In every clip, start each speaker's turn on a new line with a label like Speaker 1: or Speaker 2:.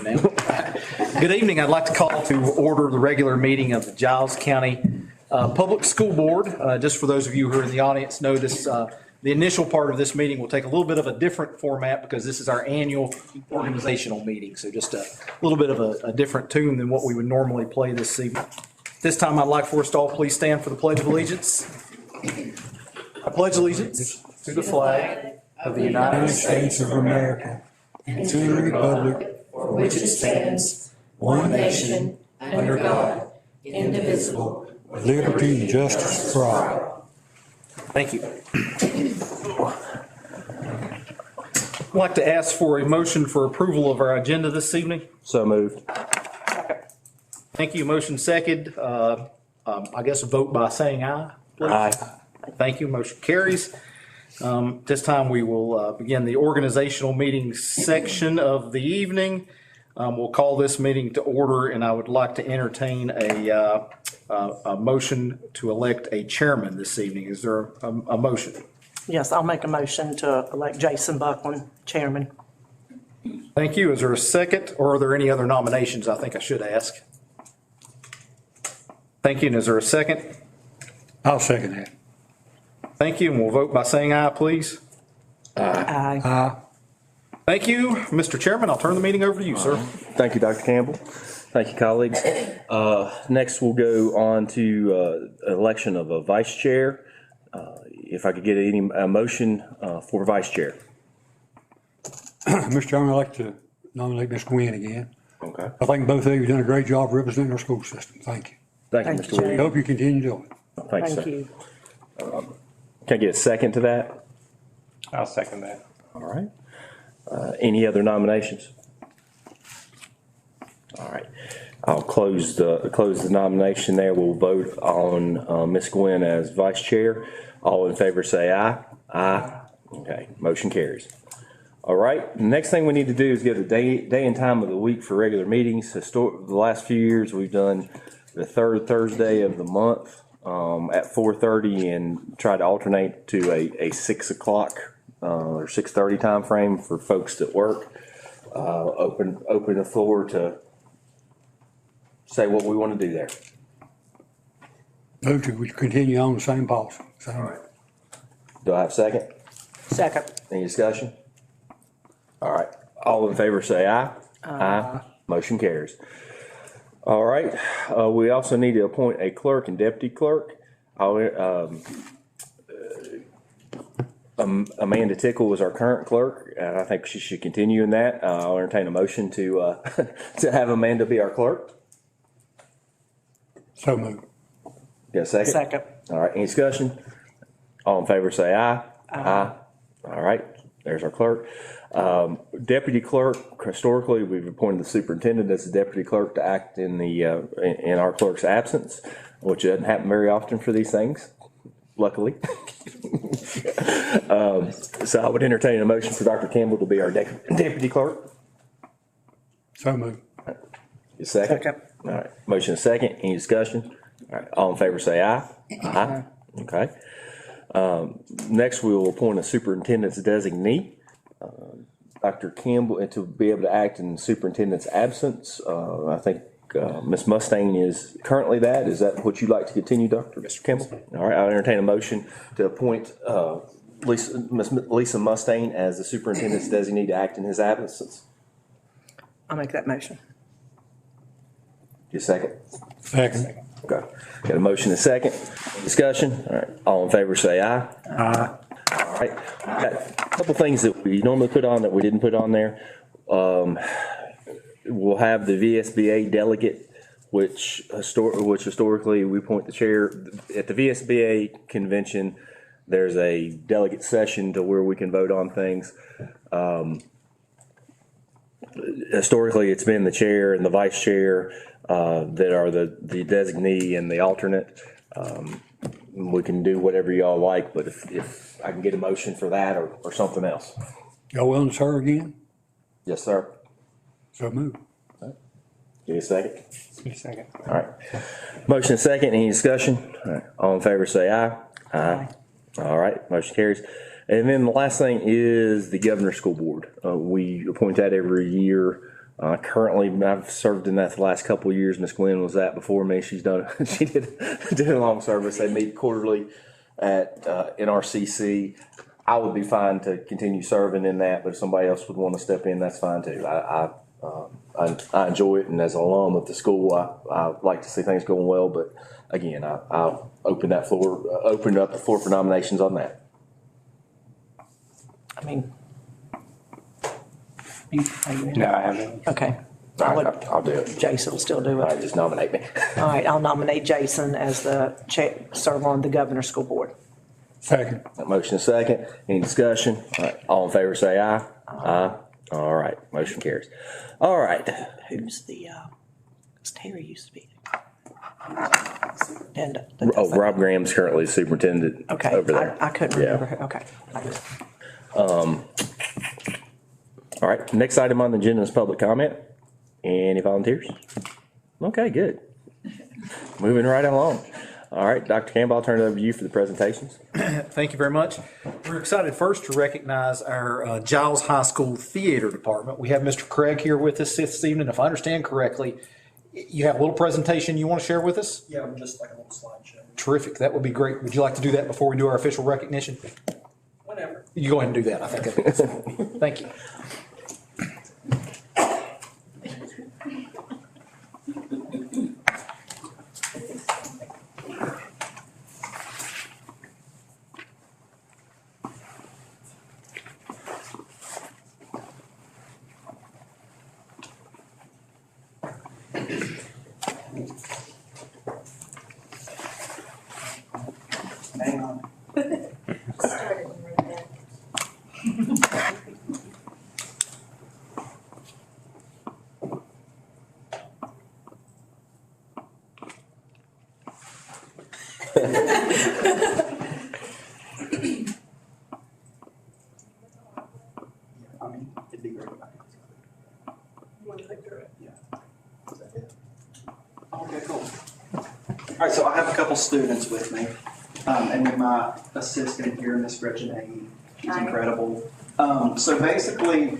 Speaker 1: good now. Good evening. I'd like to call to order the regular meeting of the Giles County Public School Board. Just for those of you who are in the audience, notice the initial part of this meeting will take a little bit of a different format because this is our annual organizational meeting. So just a little bit of a different tune than what we would normally play this evening. This time I'd like for us to all please stand for the Pledge of Allegiance. I pledge allegiance to the flag of the United States of America and to the republic for which it stands, one nation, under God, indivisible, with liberty and justice for all. Thank you. I'd like to ask for a motion for approval of our agenda this evening.
Speaker 2: So moved.
Speaker 1: Thank you. Motion second. I guess a vote by saying aye, please.
Speaker 2: Aye.
Speaker 1: Thank you. Motion carries. This time we will begin the organizational meeting section of the evening. We'll call this meeting to order, and I would like to entertain a motion to elect a chairman this evening. Is there a motion?
Speaker 3: Yes, I'll make a motion to elect Jason Buckland chairman.
Speaker 1: Thank you. Is there a second, or are there any other nominations? I think I should ask. Thank you. And is there a second?
Speaker 4: I'll second that.
Speaker 1: Thank you. And we'll vote by saying aye, please.
Speaker 3: Aye.
Speaker 4: Aye.
Speaker 1: Thank you, Mr. Chairman. I'll turn the meeting over to you, sir.
Speaker 2: Thank you, Dr. Campbell. Thank you, colleagues. Next, we'll go on to election of a vice chair. If I could get a motion for vice chair.
Speaker 4: Mr. Chairman, I'd like to nominate Ms. Gwynn again.
Speaker 2: Okay.
Speaker 4: I think both of you have done a great job representing our school system. Thank you.
Speaker 2: Thank you,
Speaker 3: Thank
Speaker 2: Mr.
Speaker 3: you.
Speaker 4: I
Speaker 2: Williams.
Speaker 4: hope you continue doing it.
Speaker 2: Thanks,
Speaker 3: Thank
Speaker 2: sir.
Speaker 3: you.
Speaker 2: Can I get a second to that?
Speaker 5: I'll second that.
Speaker 2: All right. Any other nominations? All right. I'll close the nomination there. We'll vote on Ms. Gwynn as vice chair. All in favor say aye. Aye. Okay. Motion carries. All right. The next thing we need to do is get a day and time of the week for regular meetings. The last few years we've done the third Thursday of the month at 4:30 and try to alternate to a 6 o'clock or 6:30 time frame for folks that work. Open the floor to say what we want to do there.
Speaker 4: Move to continue on the same policy. So,
Speaker 2: All right. Do I have a second?
Speaker 3: Second.
Speaker 2: Any discussion? All right. All in favor say aye. Aye. Motion carries. All right. We also need to appoint a clerk and deputy clerk. Amanda Tickle is our current clerk, and I think she should continue in that. I'll entertain a motion to to have Amanda be our clerk.
Speaker 4: so move.
Speaker 2: Got a second?
Speaker 3: Second.
Speaker 2: All right. Any discussion? All in favor say aye. Aye. All right. There's our clerk. Deputy clerk, historically, we've appointed the superintendent as the deputy clerk to act in our clerk's absence, which doesn't happen very often for these things, luckily. So I would entertain a motion for Dr. Campbell to be our deputy clerk.
Speaker 4: So move.
Speaker 2: A second?
Speaker 3: Second.
Speaker 2: All right. Motion is second. Any discussion? All right. All in favor say aye. Aye. Okay. Next, we will appoint a superintendent's designee. Dr. Campbell, to be able to act in the superintendent's absence. I think Ms. Mustang is currently that. Is that what you'd like to continue, Mr. Campbell? All right, I'll entertain a motion to appoint Ms. Lisa Mustang as the superintendent's designee to act in his absence.
Speaker 3: I'll make that motion.
Speaker 2: Just a second.
Speaker 4: Second.
Speaker 2: Okay. Got a motion and a second. Discussion. All right. All in favor say aye.
Speaker 4: Aye.
Speaker 2: All right. Got a couple things that we normally put on that we didn't put on there. We'll have the VSBA delegate, which historically we appoint the chair. At the VSBA convention, there's a delegate session to where we can vote on things. Historically, it's been the chair and the vice chair that are the designee and the alternate. We can do whatever y'all like, but if I can get a motion for that or something else.
Speaker 4: Y'all willing to serve again?
Speaker 2: Yes, sir.
Speaker 4: So move.
Speaker 2: Give me a second.
Speaker 5: Second.
Speaker 2: All right. Motion and second. Any discussion? All right. All in favor say aye. Aye. All right. Motion carries. And then the last thing is the governor's school board. We appoint that every year. Currently, I've served in that the last couple of years. Miss Gwen was that before me. She did a long service. They meet quarterly at NRCC. I would be fine to continue serving in that, but if somebody else would want to step in, that's fine too. I enjoy it, and as an alum of the school, I like to see things going well. But again, I'll open up the floor for nominations on that.
Speaker 3: I mean, you,
Speaker 5: No, I haven't.
Speaker 3: okay.
Speaker 2: All right, I'll do it.
Speaker 3: Jason will still do
Speaker 2: All right,
Speaker 3: it.
Speaker 2: just nominate me.
Speaker 3: All right, I'll nominate Jason as the chair, serve on the governor's school board.
Speaker 4: Second.
Speaker 2: Motion is second. Any discussion? All right, all in favor say aye. Aye. All right, motion carries. All right.
Speaker 3: Who's the, Terry used to be. And.
Speaker 2: Oh, Rob Graham's currently superintendent
Speaker 3: Okay,
Speaker 2: over there.
Speaker 3: I couldn't
Speaker 2: Yeah.
Speaker 3: remember who, okay.
Speaker 2: All right, next item on the agenda is public comment. Any volunteers? Okay, good. Moving right along. All right, Dr. Campbell, I'll turn it over to you for the presentations.
Speaker 1: Thank you very much. We're excited first to recognize our Giles High School Theater Department. We have Mr. Craig here with us this evening. If I understand correctly, you have a little presentation you want to share with us?
Speaker 6: Yeah, just like a little slideshow.
Speaker 1: Terrific. That would be great. Would you like to do that before we do our official recognition?
Speaker 6: Whatever.
Speaker 1: You go ahead and do that. I think that'd be good. Thank you.
Speaker 6: Hang on. I mean, it'd be great if I could. You want to click through it? Yeah. Is that it? Okay, cool. All right, so I have a couple students with me, and then my assistant here, Miss Gretchen Agee. She's incredible. So basically,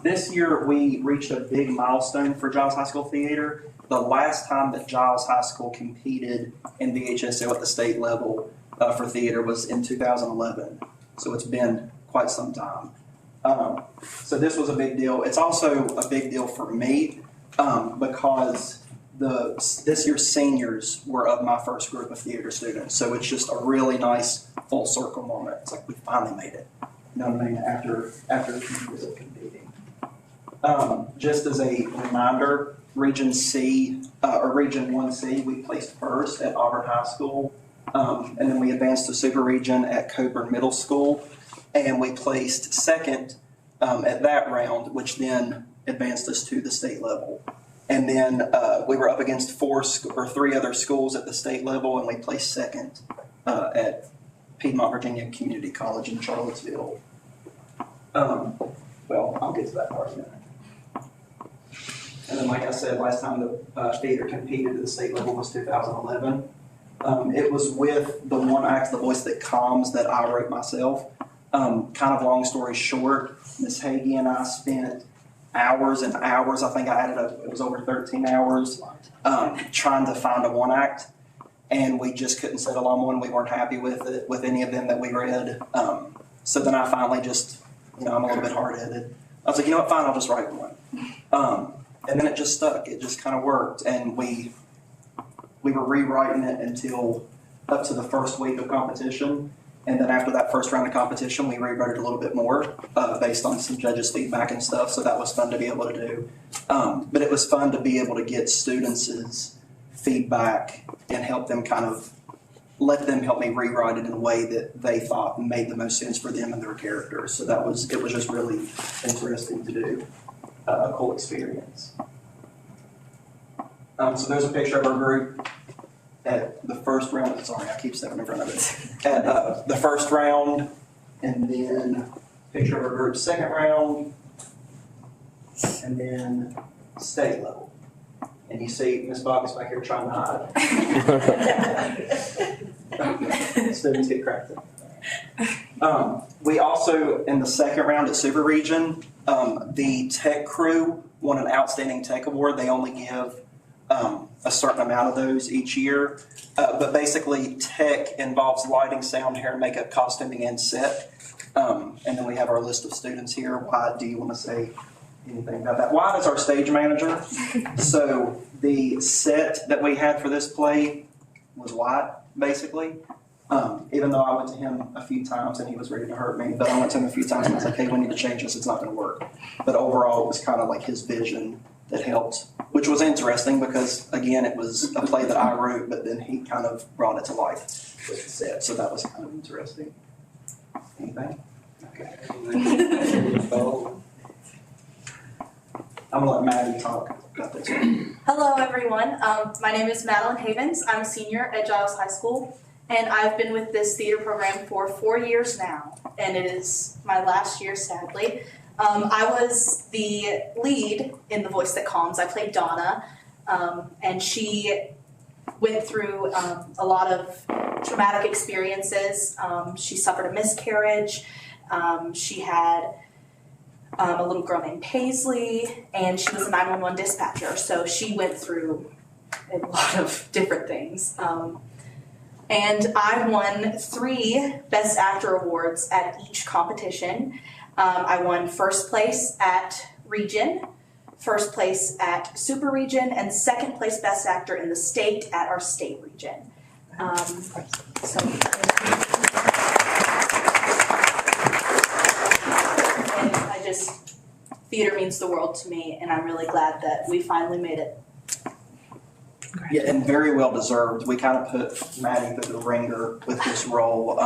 Speaker 6: this year we reached a big milestone for Giles High School Theater. The last time that Giles High School competed in VHSO at the state level for theater was in 2011. So it's been quite some time. So this was a big deal. It's also a big deal for me because this year's seniors were of my first group of theater students. So it's just a really nice full circle moment. It's like we finally made it. You know what I mean? After a few years of competing. Just as a reminder, Region C, or Region 1C, we placed first at Auburn High School. And then we advanced to Super Region at Coburn Middle School. And we placed second at that round, which then advanced us to the state level. And then we were up against three other schools at the state level, and we placed second at Piedmont Virginia Community College in Charlottesville. Well, I'll get to that part in a minute. And then, like I said, last time the theater competed at the state level was 2011. It was with the one act, The Voice That Calms, that I wrote myself. Kind of long story short, Miss Hagee and I spent hours and hours, I think I added it was over 13 hours, trying to find a one act. And we just couldn't settle on one. We weren't happy with it, with any of them that we read. So then I finally just, I'm a little bit hard-headed. I was like, you know what, fine, I'll just write one. And then it just stuck. It just kind of worked. And we were rewriting it until up to the first week of competition. And then after that first round of competition, we rewrote it a little bit more based on some judges' feedback and stuff. So that was fun to be able to do. But it was fun to be able to get students' feedback and help them let them help me rewrite it in a way that they thought made the most sense for them and their characters. So it was just really interesting to do, a cool experience. So there's a picture of our group at the first round. Sorry, I keep stepping in front of it. At the first round, and then picture of our group second round, and then state level. And you see Miss Bobby's back here trying to hide. Students get cracked up. We also, in the second round at Super Region, the tech crew won an Outstanding Tech Award. They only give a certain amount of those each year. But basically, tech involves lighting, sound, hair, makeup, costuming, and set. And then we have our list of students here. Wyatt, do you want to say anything about that? Wyatt is our stage manager. So the set that we had for this play was Wyatt, basically. Even though I went to him a few times and he was ready to hurt me, but I went to him a few times and I was like, hey, we need to change this. It's not going to work. But overall, it was kind of like his vision that helped, which was interesting because, again, it was a play that I wrote, but then he kind of brought it to life with the set. So that was kind of interesting. Anything? Okay. I'm going to let Maddie talk about this one.
Speaker 7: Hello, everyone. My name is Madeline Havens. I'm a senior at Giles High School, and I've been with this theater program for 4 years now, and it is my last year, sadly. I was the lead in The Voice That Calms. I played Donna, and she went through a lot of traumatic experiences. She suffered a miscarriage. She had a little girl named Paisley, and she was a 911 dispatcher, so she went through a lot of different things. And I won 3 Best Actor awards at each competition. I won first place at Region, first place at Super Region, and second place Best Actor in the state at our state region. Theater means the world to me, and I'm really glad that we finally made it.
Speaker 6: Yeah, and very well deserved. We kind of put Maddie through the ringer with this role.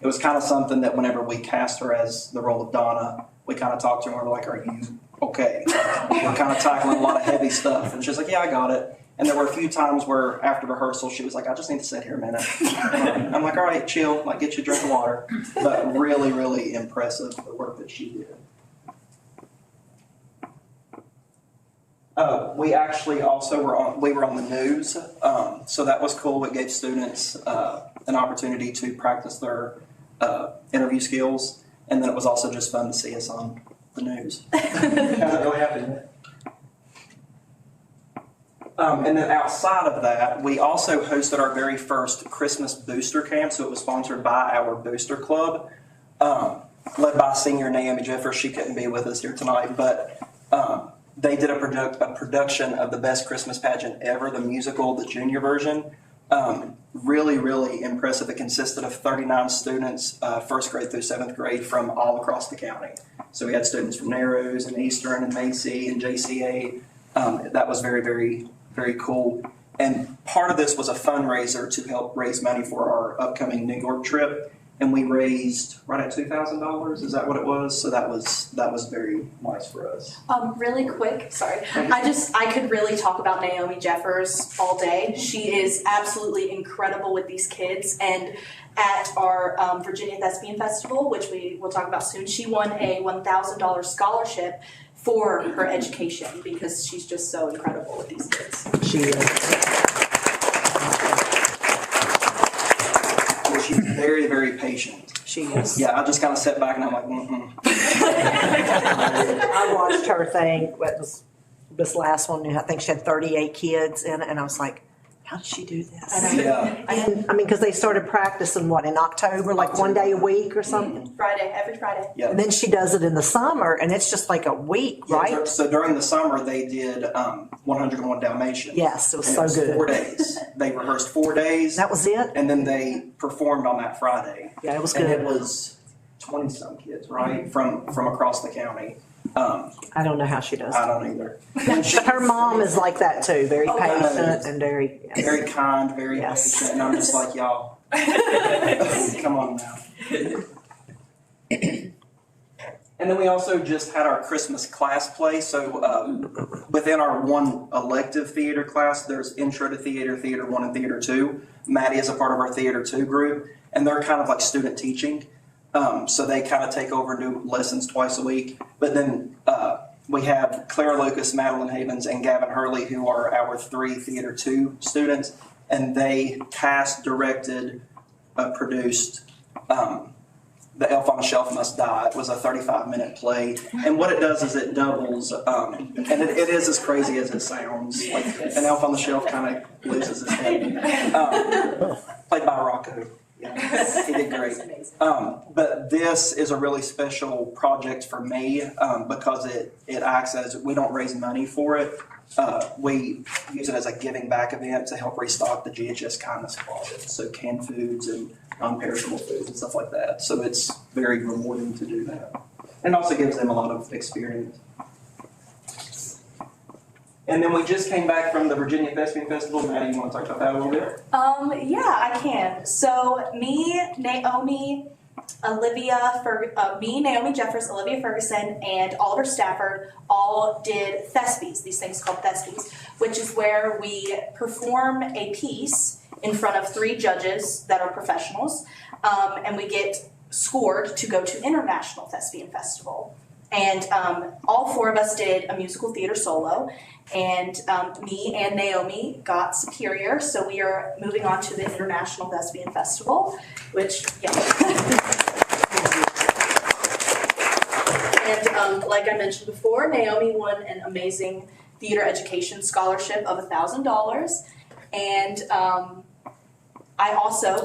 Speaker 6: It was kind of something that whenever we cast her as the role of Donna, we kind of talked to her and we're like, are you okay? We're kind of tackling a lot of heavy stuff. And she's like, yeah, I got it. And there were a few times where after rehearsal, she was like, I just need to sit here a minute. I'm like, all right, chill, like get you a drink of water. But really, really impressive, the work that she did. We actually also were on the news, so that was cool. It gave students an opportunity to practice their interview skills, and then it was also just fun to see us on the news. Hasn't really happened yet. And then outside of that, we also hosted our very first Christmas booster camp, so it was sponsored by our booster club, led by senior Naomi Jeffers. She couldn't be with us here tonight, but they did a production of the Best Christmas Pageant Ever, the musical, the junior version. Really, really impressive. It consisted of 39 students, first grade through 7th grade from all across the county. So we had students from Narrows and Eastern and Macy and JCA. That was very, very, very cool. And part of this was a fundraiser to help raise money for our upcoming New York trip. And we raised right at $2,000. Is that what it was? So that was very nice for us.
Speaker 7: Really quick, sorry. I could really talk about Naomi Jeffers all day. She is absolutely incredible with these kids. And at our Virginia Thespian Festival, which we will talk about soon, she won a $1,000 scholarship for her education because she's just so incredible with these kids.
Speaker 3: She is.
Speaker 6: She's very, very patient.
Speaker 3: She is.
Speaker 6: Yeah, I just kind of sat back and I'm like, mm-mm.
Speaker 3: I watched her thing, what was this last one, I think she had 38 kids in it, and I was like, how did she do this?
Speaker 6: Yeah.
Speaker 3: And, I mean, because they started practicing, what, in October, like one day a week or something?
Speaker 7: Every Friday.
Speaker 6: Yeah.
Speaker 3: And then she does it in the summer, and it's just like a week, right?
Speaker 6: So during the summer, they did 101 Dalmatians.
Speaker 3: Yes, it was
Speaker 6: And
Speaker 3: so
Speaker 6: it was
Speaker 3: good.
Speaker 6: 4 days. They rehearsed 4 days.
Speaker 3: That was it?
Speaker 6: And then they performed on that Friday.
Speaker 3: Yeah, it was
Speaker 6: And
Speaker 3: good.
Speaker 6: it was 20-some kids, right, from across the county.
Speaker 3: I don't know how she does
Speaker 6: I
Speaker 3: it.
Speaker 6: don't either.
Speaker 3: But her mom is like that too, very
Speaker 7: Oh,
Speaker 3: patient and very, yes.
Speaker 6: Very kind, very
Speaker 3: Yes.
Speaker 6: patient, and I'm just like, y'all, come on now. And then we also just had our Christmas class play. So within our one elective theater class, there's Intro to Theater, Theater 1 and Theater 2. Maddie is a part of our Theater 2 group, and they're kind of like student teaching. So they kind of take over and do lessons twice a week. But then we have Clara Lucas, Madeline Havens, and Gavin Hurley, who are our 3 Theater 2 students. And they cast, directed, produced The Elf on the Shelf Must Die. It was a 35-minute play. And what it does is it doubles, and it is as crazy as it sounds. Like an elf on the shelf kind of loses his head. Played by Rocco. Yeah, he did great. But this is a really special project for me because it acts as, we don't raise money for it. We use it as a giving back event to help restock the GHS Kindness Closet. So canned foods and non-perishable foods and stuff like that. So it's very rewarding to do that. And also gives them a lot of experience. And then we just came back from the Virginia Thespian Festival. Maddie, you want to talk about that a little bit?
Speaker 7: Yeah, I can. So Naomi Jeffers, Olivia Ferguson, and Oliver Stafford all did thespies, these things called thespies, which is where we perform a piece in front of 3 judges that are professionals, and we get scored to go to International Thespian Festival. And all 4 of us did a musical theater solo, and me and Naomi got Superior, so we are moving on to the International Thespian Festival, which, yeah. And like I mentioned before, Naomi won an amazing theater education scholarship of $1,000, and I also,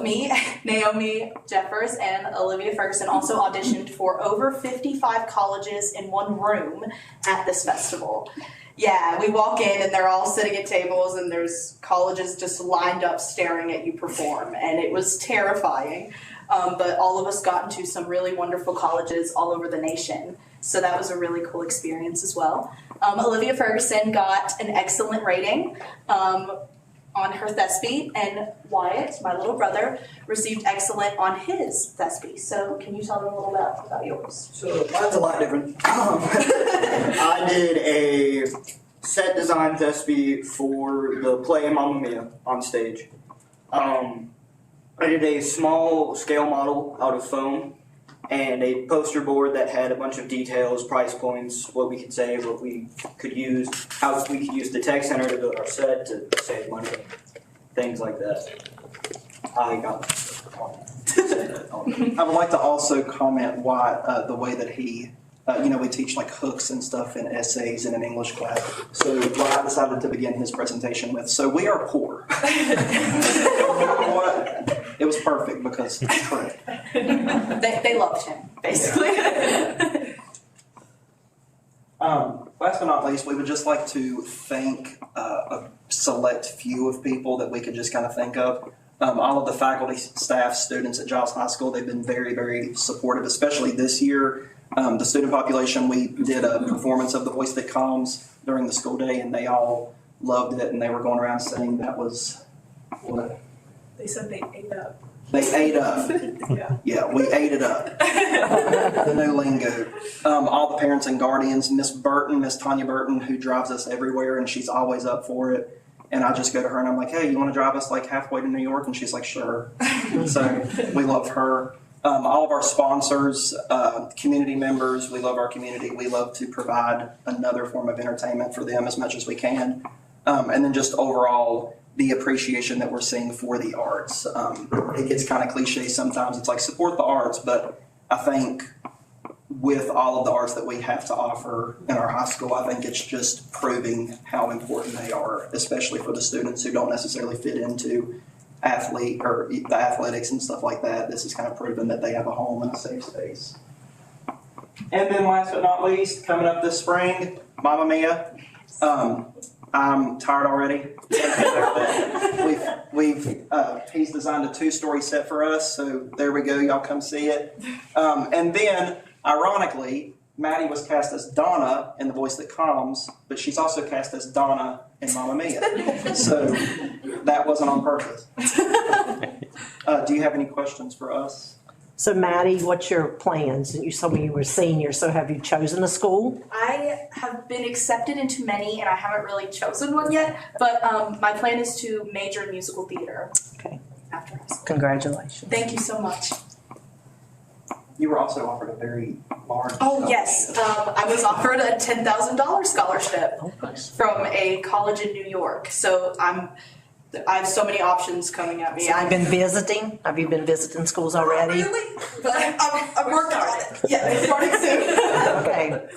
Speaker 7: Naomi Jeffers, and Olivia Ferguson also auditioned for over 55 colleges in one room at this festival. Yeah, we walk in and they're all sitting at tables and there's colleges just lined up staring at you perform, and it was terrifying. But all of us got into some really wonderful colleges all over the nation, so that was a really cool experience as well. Olivia Ferguson got an excellent rating on her thespy, and Wyatt, my little brother, received excellent on his thespy. So can you tell them a little bit about yours?
Speaker 8: So mine's a lot different. I did a set design thespy for the play Mamma Mia on stage. I did a small scale model out of foam and a poster board that had a bunch of details, price points, what we could save, what we could use, how we could use the tech center to build our set to save money, things like that. I got
Speaker 6: I would like to also comment why the way that he, we teach like hooks and stuff in essays in an English class. So what I decided to begin his presentation with, so we are poor. It was perfect because it's true.
Speaker 7: They loved him, basically.
Speaker 6: Last but not least, we would just like to thank a select few of people that we could just kind of think of. All of the faculty, staff, students at Giles High School, they've been very, very supportive, especially this year. The student population, we did a performance of The Voice That Calms during the school day, and they all loved it, and they were going around saying that was what?
Speaker 7: They said they ate up.
Speaker 6: They ate up. Yeah, we ate it up. The new lingo. All the parents and guardians, Miss Tanya Burton, who drives us everywhere, and she's always up for it. And I just go to her and I'm like, hey, you want to drive us like halfway to New York? And she's like, sure. So we love her. All of our sponsors, community members, we love our community. We love to provide another form of entertainment for them as much as we can. And then just overall, the appreciation that we're seeing for the arts. It gets kind of cliche sometimes. It's like support the arts, but I think with all of the arts that we have to offer in our high school, I think it's just proving how important they are, especially for the students who don't necessarily fit into the athletics and stuff like that. This is kind of proven that they have a home and a safe space. And then last but not least, coming up this spring, Mamma Mia. I'm tired already. He's designed a 2-story set for us, so there we go. Y'all come see it. And then, ironically, Maddie was cast as Donna in The Voice That Calms, but she's also cast as Donna in Mamma Mia. So that wasn't on purpose. Do you have any questions for us?
Speaker 3: So Maddie, what's your plans? You told me you were a senior, so have you chosen a school?
Speaker 7: I have been accepted into many, and I haven't really chosen one yet, but my plan is to major in musical theater.
Speaker 3: Okay.
Speaker 7: After high school.
Speaker 3: Congratulations.
Speaker 7: Thank you so much.
Speaker 6: You were also offered a very large.
Speaker 7: Oh, yes. I was offered a $10,000 scholarship from a college in New York. So I'm I have so many options coming at me.
Speaker 3: So you've been visiting? Have you been visiting schools already?
Speaker 7: Really? But I'm working on it. Yeah, it's starting soon.
Speaker 3: Okay.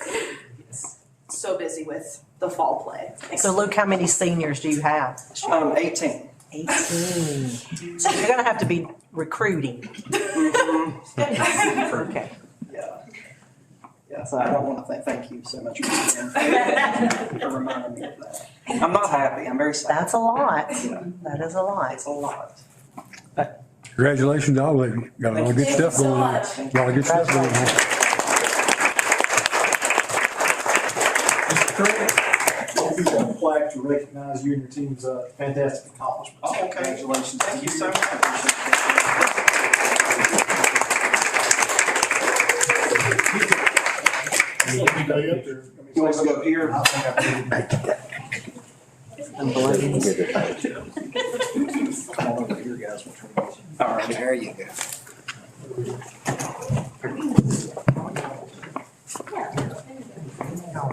Speaker 7: So busy with the fall play.
Speaker 3: So Luke, how many seniors do you have?
Speaker 6: 18.
Speaker 3: 18. So you're gonna have to be recruiting. Okay.
Speaker 6: Yeah. Yeah, so I don't want to thank you so much for reminding me of that. I'm not happy. I'm very sad.
Speaker 3: That's a lot. That is a lot.
Speaker 6: It's a lot.
Speaker 4: Congratulations, all of you. Got a lot of good
Speaker 7: Thank you
Speaker 4: stuff
Speaker 7: so
Speaker 4: going on.
Speaker 7: much.
Speaker 4: A lot of good stuff going on.
Speaker 1: Mr. Craig, we'll give you a plaque to recognize you and your team's fantastic accomplishments.
Speaker 6: Oh, okay.
Speaker 1: Congratulations.
Speaker 6: Thank you so much.
Speaker 1: You
Speaker 6: want us to go here?
Speaker 1: Come on over here, guys.
Speaker 6: All right, there you go.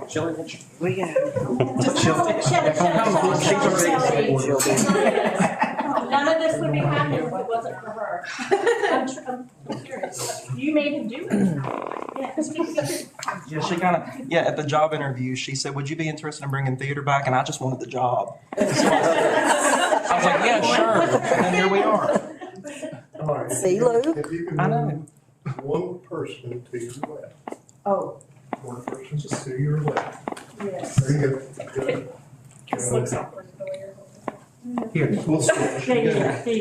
Speaker 1: Shelley,
Speaker 3: We got.
Speaker 9: None of this would be happening if it wasn't for her. I'm serious. You made him do it.
Speaker 6: Yeah, she kind of, at the job interview, she said, would you be interested in bringing theater back? And I just wanted the job. So I was like, yeah, sure. And then here we are.
Speaker 10: All right.
Speaker 3: See, Luke?
Speaker 10: If you can
Speaker 6: I know.
Speaker 10: move one person to your left.
Speaker 3: Oh.
Speaker 10: One person just to your left.
Speaker 9: Yes.
Speaker 10: There you go. Good.
Speaker 9: This looks awkward.
Speaker 10: Here, we'll switch.
Speaker 9: There you go. There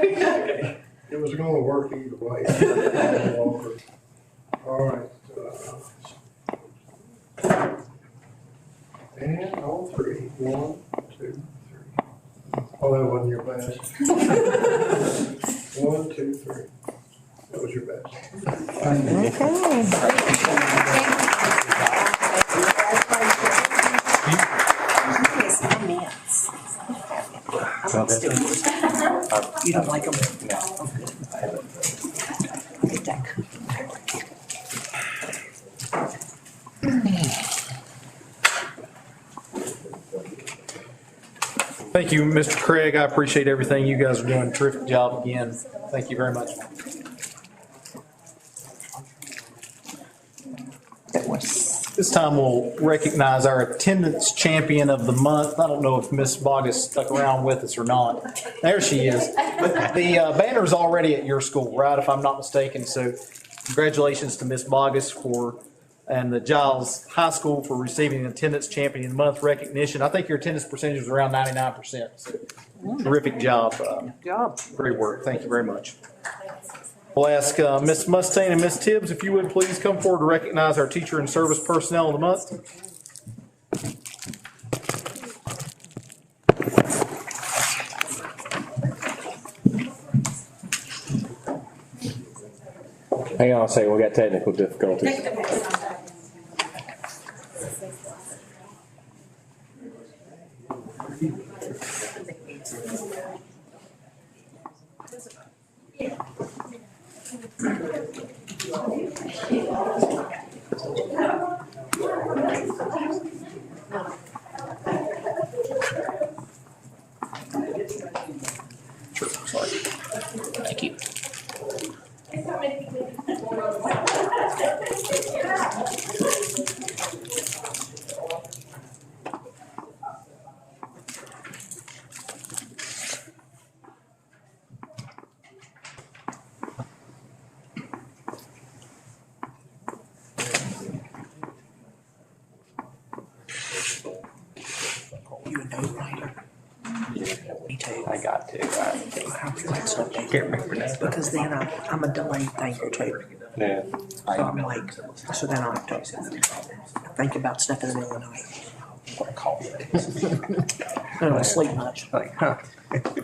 Speaker 9: you go.
Speaker 10: It was gonna work either way. All right. And all three. 1, 2, 3. Oh, that wasn't your best. 1, 2, 3. That was your best.
Speaker 3: You don't like them?
Speaker 2: No.
Speaker 1: Thank you, Mr. Craig. I appreciate everything. You guys are doing a terrific job again. Thank you very much. This time we'll recognize our attendance champion of the month. I don't know if Miss Bogus stuck around with us or not. There she is. But the banner's already at your school, right, if I'm not mistaken. So congratulations to Miss Bogus and the Giles High School for receiving attendance champion of the month recognition. I think your attendance percentage was around 99%. So terrific job. Great work. Thank you very much. We'll ask Ms. Mustaine and Ms. Tibbs, if you would please come forward to recognize our teacher and service personnel of the month.
Speaker 2: Hang on a second, we got technical difficulties.
Speaker 1: Sure, sorry. Thank you.
Speaker 3: You a note writer? Me too.
Speaker 2: I got to.
Speaker 3: How we write stuff down.
Speaker 2: Can't remember that.
Speaker 3: Because then I'm a delayed thinker too.
Speaker 2: Yeah.
Speaker 3: So I'm like, so then I have to think about stuff in the middle of the night. I don't sleep much.
Speaker 2: Like, huh?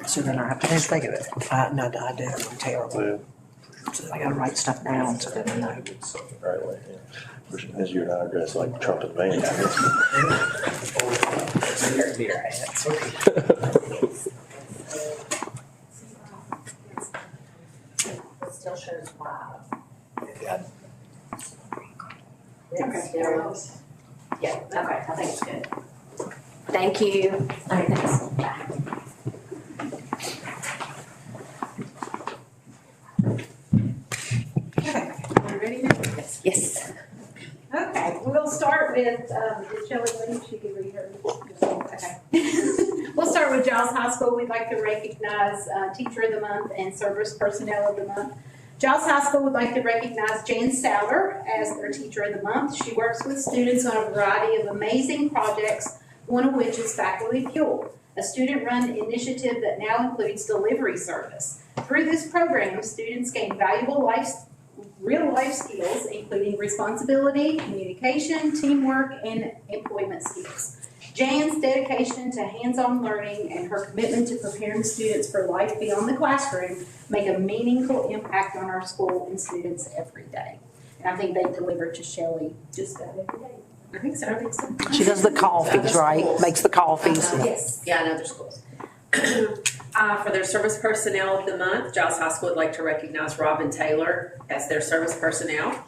Speaker 3: So then I have to.
Speaker 2: I didn't think of that.
Speaker 3: No, I do. I'm terrible. So I gotta write stuff down so that I know.
Speaker 2: Right away, yeah. As you're not dressed like Trump and Van.
Speaker 3: Beer hats. Still shows live.
Speaker 9: Okay. Yeah, okay, I think it's good. Thank you. All right, thanks.
Speaker 11: Okay, are we ready now?
Speaker 9: Yes.
Speaker 11: Okay, we'll start with, Shelley, when did she give you her? Okay. We'll start with Giles High School. We'd like to recognize Teacher of the Month and Service Personnel of the Month. Giles High School would like to recognize Jan Sauer as their Teacher of the Month. She works with students on a variety of amazing projects, one of which is Faculty Fuel, a student-run initiative that now includes delivery service. Through this program, students gain valuable real-life skills, including responsibility, communication, teamwork, and employment skills. Jan's dedication to hands-on learning and her commitment to preparing students for life beyond the classroom make a meaningful impact on our school and students every day. And I think they deliver to Shelley just about every day. I think so.
Speaker 3: She does the coffees, right? Makes the coffees.
Speaker 11: Yes.
Speaker 12: Yeah, in other schools. For their Service Personnel of the Month, Giles High School would like to recognize Robin Taylor as their service personnel.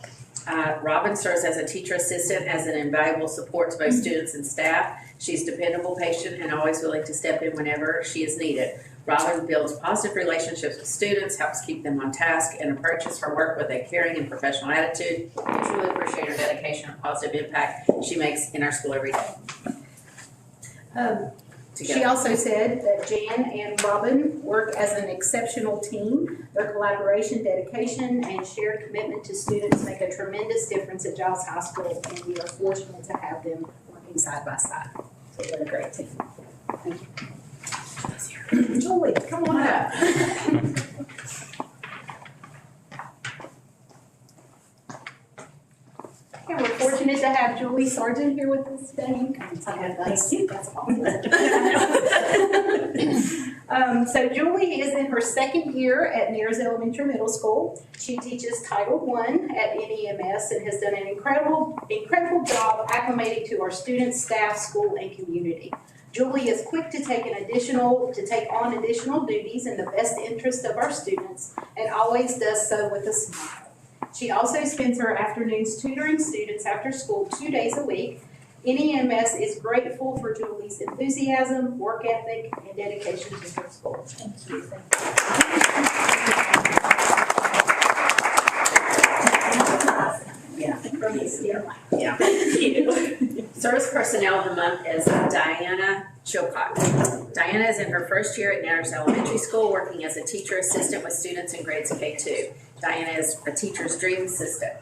Speaker 12: Robin serves as a teacher assistant as an invaluable support to both students and staff. She's dependable, patient, and always willing to step in whenever she is needed. Robin builds positive relationships with students, helps keep them on task, and approaches her work with a caring and professional attitude. I truly appreciate her dedication and positive impact she makes in our school every day.
Speaker 11: She also said that Jan and Robin work as an exceptional team. Their collaboration, dedication, and shared commitment to students make a tremendous difference at Giles High School, and we are fortunate to have them working side by side. So what a great team. Thank you. Julie, come on up. And we're fortunate to have Julie Sargent here with us today. Thank you. That's awesome. So Julie is in her second year at Nares Elementary Middle School. She teaches Title I at NEMS and has done an incredible job acclimating to our students, staff, school, and community. Julie is quick to take on additional duties in the best interest of our students and always does so with a smile. She also spends her afternoons tutoring students after school 2 days a week. NEMS is grateful for Julie's enthusiasm, work ethic, and dedication to her school. Thank you.
Speaker 12: Yeah. Thank you. Service Personnel of the Month is Diana Chilcott. Diana is in her first year at Nares Elementary School, working as a teacher assistant with students in grades K-2. Diana is a teacher's dream assistant,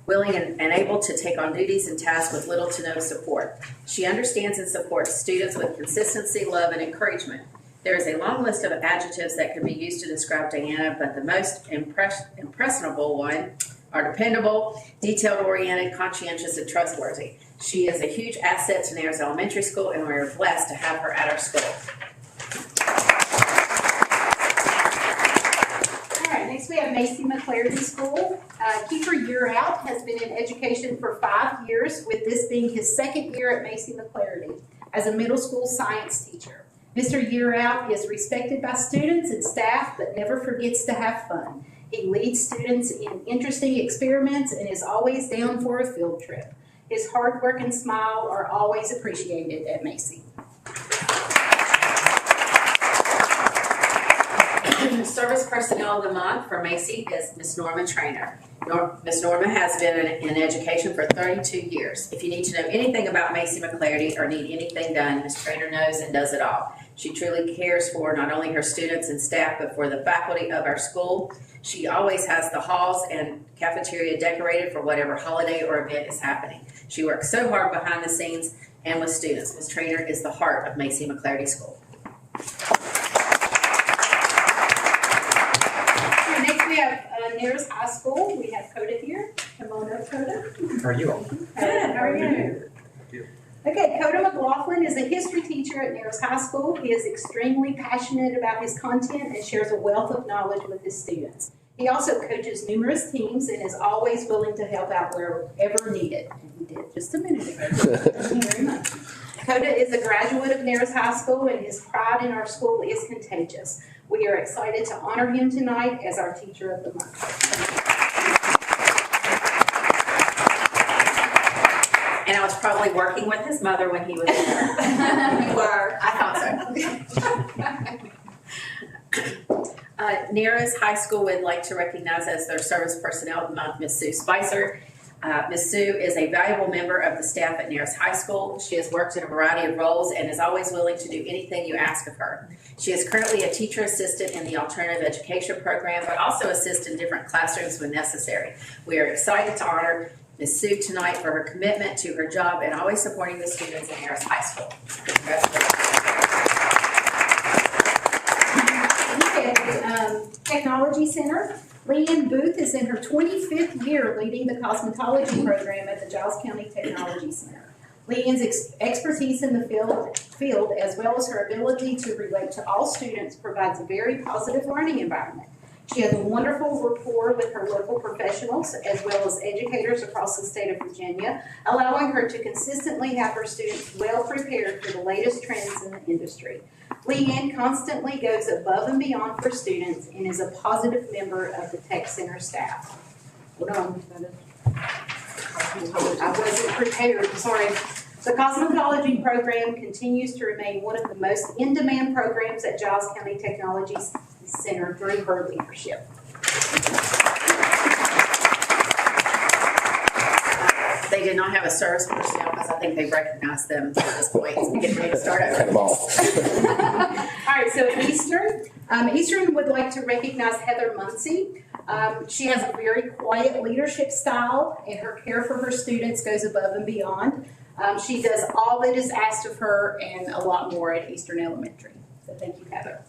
Speaker 12: willing and able to take on duties and tasks with little to no support. She understands and supports students with consistency, love, and encouragement. There is a long list of adjectives that can be used to describe Diana, but the most impressionable one are dependable, detail-oriented, conscientious, and trustworthy. She is a huge asset to Nares Elementary School, and we are blessed to have her at our school.
Speaker 11: All right, next we have Macy McClarty School. Kiefer Year Out has been in education for 5 years, with this being his second year at Macy McClarty as a middle school science teacher. Mr. Year Out is respected by students and staff, but never forgets to have fun. He leads students in interesting experiments and is always down for a field trip. His hard work and smile are always appreciated at Macy.
Speaker 12: Service Personnel of the Month for Macy is Miss Norma Trainer. Miss Norma has been in education for 32 years. If you need to know anything about Macy McClarty or need anything done, Miss Trainer knows and does it all. She truly cares for not only her students and staff, but for the faculty of our school. She always has the halls and cafeteria decorated for whatever holiday or event is happening. She works so hard behind the scenes and with students. Ms. Trainer is the heart of Macy McClarty School.
Speaker 11: Next we have Nares High School. We have Coda here. Come on up, Coda.
Speaker 6: How are you all?
Speaker 11: Good, how are you? Okay, Coda McLaughlin is a history teacher at Nares High School. He is extremely passionate about his content and shares a wealth of knowledge with his students. He also coaches numerous teams and is always willing to help out wherever needed. And he did just a minute ago. Thank you very much. Coda is a graduate of Nares High School, and his pride in our school is contagious. We are excited to honor him tonight as our Teacher of the Month.
Speaker 12: And I was probably working with his mother when he was there.
Speaker 7: You were.
Speaker 12: I thought so. Nearest High School would like to recognize as their Service Personnel of the Month, Miss Sue Spicer. Ms. Sue is a valuable member of the staff at Nearest High School. She has worked in a variety of roles and is always willing to do anything you ask of her. She is currently a teacher assistant in the alternative education program, but also assists in different classrooms when necessary. We are excited to honor Ms. Sue tonight for her commitment to her job and always supporting the students at Nearest High School.
Speaker 11: Technology Center. Leanne Booth is in her 25th year leading the cosmetology program at the Giles County Technology Center. Leanne's expertise in the field, as well as her ability to relate to all students, provides a very positive learning environment. She has a wonderful rapport with her local professionals, as well as educators across the state of Virginia, allowing her to consistently have her students well prepared for the latest trends in the industry. Leanne constantly goes above and beyond for students and is a positive member of the Tech Center staff. Hold on. I wasn't prepared, sorry. The cosmetology program continues to remain one of the most in-demand programs at Giles County Technology Center through her leadership.
Speaker 12: They did not have a service personnel because I think they recognized them at this point. So we're getting ready to start over.
Speaker 11: All right, so Eastern would like to recognize Heather Muncie. She has a very quiet leadership style, and her care for her students goes above and beyond. She does all that is asked of her and a lot more at Eastern Elementary. So thank you, Heather.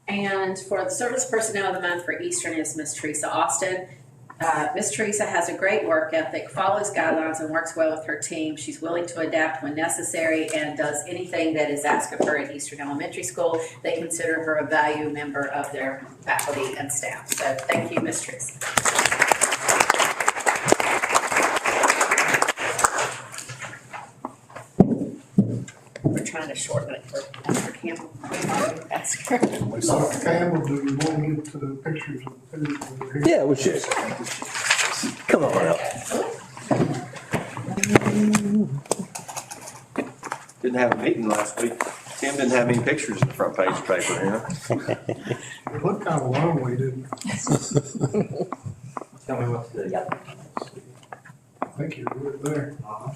Speaker 12: And for the Service Personnel of the Month for Eastern is Miss Teresa Austin. Miss Teresa has a great work ethic, follows guidelines, and works well with her team. She's willing to adapt when necessary and does anything that is asked of her at Eastern Elementary School. They consider her a valued member of their faculty and staff. So thank you, Miss Teresa. We're trying to shorten it for Dr. Campbell. Ask her.
Speaker 10: Dr. Campbell, do you want to get to the pictures of who's here?
Speaker 2: Yeah, we should. Come on up.
Speaker 13: Didn't have a meeting last week. Tim didn't have any pictures in the front page paper, you know?
Speaker 10: It looked kind of lonely, didn't it?
Speaker 6: Tell me what to do.
Speaker 10: I think you're good there. All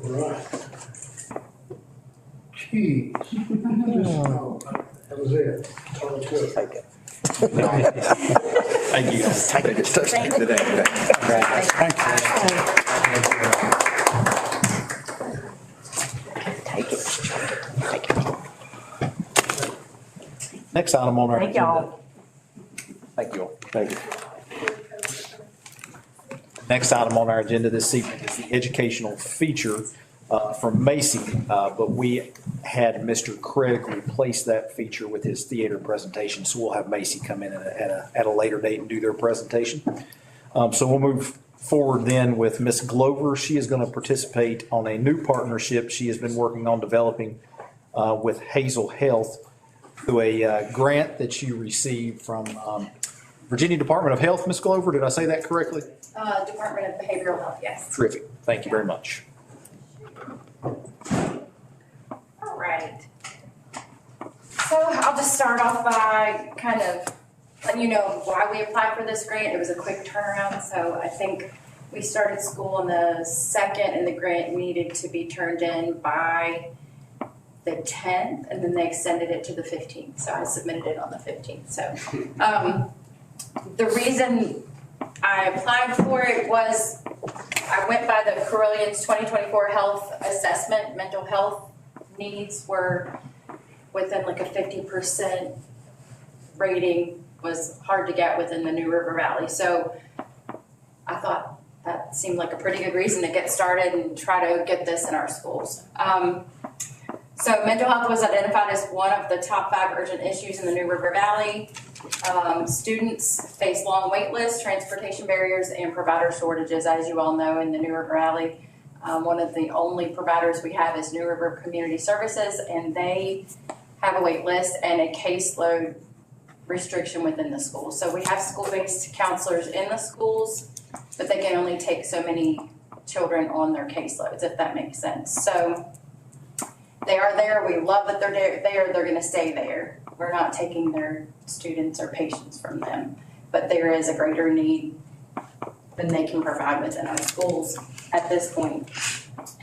Speaker 10: right. Cheese. Oh, that was it. All good.
Speaker 2: Take it.
Speaker 13: Thank you guys.
Speaker 2: Take it.
Speaker 13: Today.
Speaker 2: Take it. Take it.
Speaker 1: Next item on our
Speaker 3: Thank
Speaker 1: agenda.
Speaker 3: y'all.
Speaker 1: Thank you all.
Speaker 2: Thank you.
Speaker 1: Next item on our agenda this evening is the educational feature from Macy, but we had Mr. Craig replace that feature with his theater presentation, so we'll have Macy come in at a later date and do their presentation. So we'll move forward then with Miss Glover. She is going to participate on a new partnership she has been working on developing with Hazel Health through a grant that she received from Virginia Department of Health. Miss Glover, did I say that correctly?
Speaker 7: Department of Behavioral Health, yes.
Speaker 1: Terrific. Thank you very much.
Speaker 14: All right. So I'll just start off by kind of letting you know why we applied for this grant. It was a quick turnaround, so I think we started school on the 2nd and the grant needed to be turned in by the 10th, and then they extended it to the 15th. So I submitted it on the 15th. So the reason I applied for it was I went by the Carilions 2024 health assessment. Mental health needs were within like a 50% rating, was hard to get within the New River Valley. So I thought that seemed like a pretty good reason to get started and try to get this in our schools. So mental health was identified as one of the top 5 urgent issues in the New River Valley. Students face long wait lists, transportation barriers, and provider shortages, as you all know, in the New River Valley. One of the only providers we have is New River Community Services, and they have a wait list and a caseload restriction within the school. So we have school-based counselors in the schools, but they can only take so many children on their caseloads, if that makes sense. So they are there, we love that they're there, they're gonna stay there. We're not taking their students or patients from them, but there is a greater need than they can provide within our schools at this point.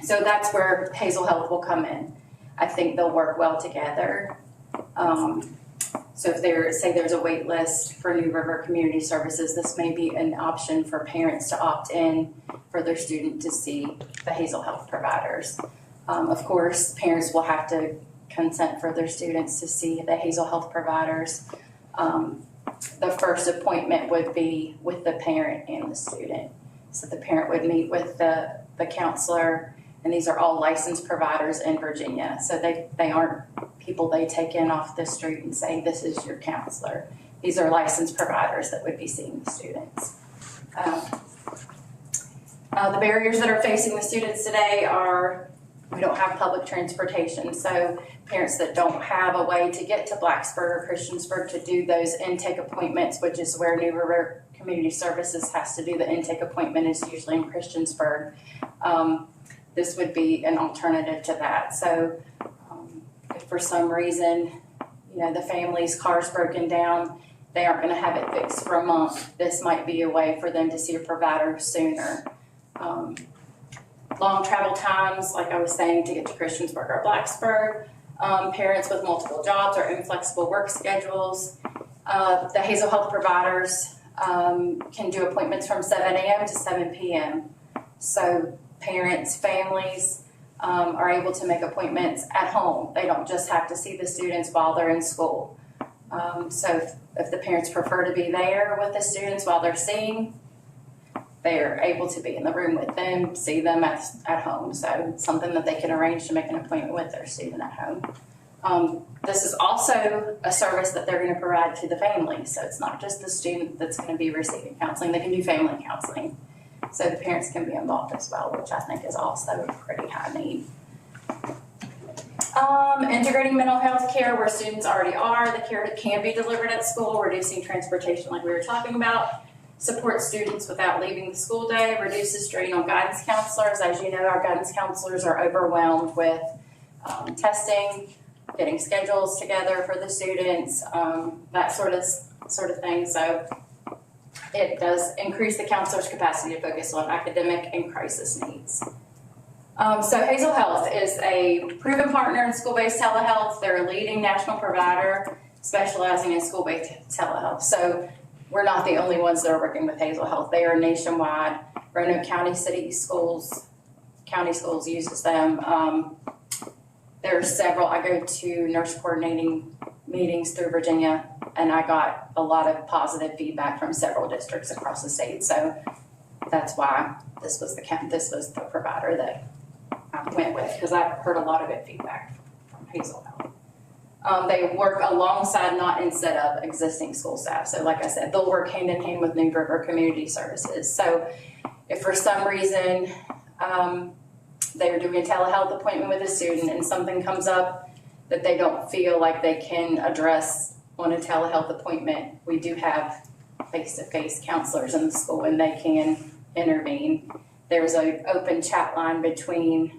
Speaker 14: So that's where Hazel Health will come in. I think they'll work well together. So if there's a wait list for New River Community Services, this may be an option for parents to opt in for their student to see the Hazel Health providers. Of course, parents will have to consent for their students to see the Hazel Health providers. The first appointment would be with the parent and the student. So the parent would meet with the counselor, and these are all licensed providers in Virginia. So they aren't people they take in off the street and say, this is your counselor. These are licensed providers that would be seeing the students. The barriers that are facing the students today are, we don't have public transportation. So parents that don't have a way to get to Blacksburg or Christiansburg to do those intake appointments, which is where New River Community Services has to do the intake appointment, is usually in Christiansburg. This would be an alternative to that. So if for some reason, the family's car's broken down, they aren't going to have it fixed for a month, this might be a way for them to see a provider sooner. Long travel times, like I was saying, to get to Christiansburg or Blacksburg. Parents with multiple jobs or inflexible work schedules. The Hazel Health providers can do appointments from 7 a.m. to 7 p.m. So parents, families are able to make appointments at home. They don't just have to see the students while they're in school. So if the parents prefer to be there with the students while they're seeing, they're able to be in the room with them, see them at home. So it's something that they can arrange to make an appointment with their student at home. This is also a service that they're going to provide to the family. So it's not just the student that's going to be receiving counseling. They can do family counseling. So the parents can be involved as well, which I think is also a pretty high need. Integrating mental health care where students already are. The care can be delivered at school, reducing transportation like we were talking about. Support students without leaving the school day, reduces strain on guidance counselors. As you know, our guidance counselors are overwhelmed with testing, getting schedules together for the students, that sort of thing. So it does increase the counselor's capacity to focus on academic and crisis needs. So Hazel Health is a proven partner in school-based telehealth. They're a leading national provider specializing in school-based telehealth. So we're not the only ones that are working with Hazel Health. They are nationwide. Roanoke County schools uses them. There are several. I go to nurse coordinating meetings through Virginia, and I got a lot of positive feedback from several districts across the state. So that's why this was the provider that I went with, because I've heard a lot of good feedback from Hazel Health. They work alongside, not instead of, existing school staff. So like I said, they'll work hand in hand with New River Community Services. So if for some reason they're doing a telehealth appointment with a student and something comes up that they don't feel like they can address on a telehealth appointment, we do have face-to-face counselors in the school and they can intervene. There's an open chat line between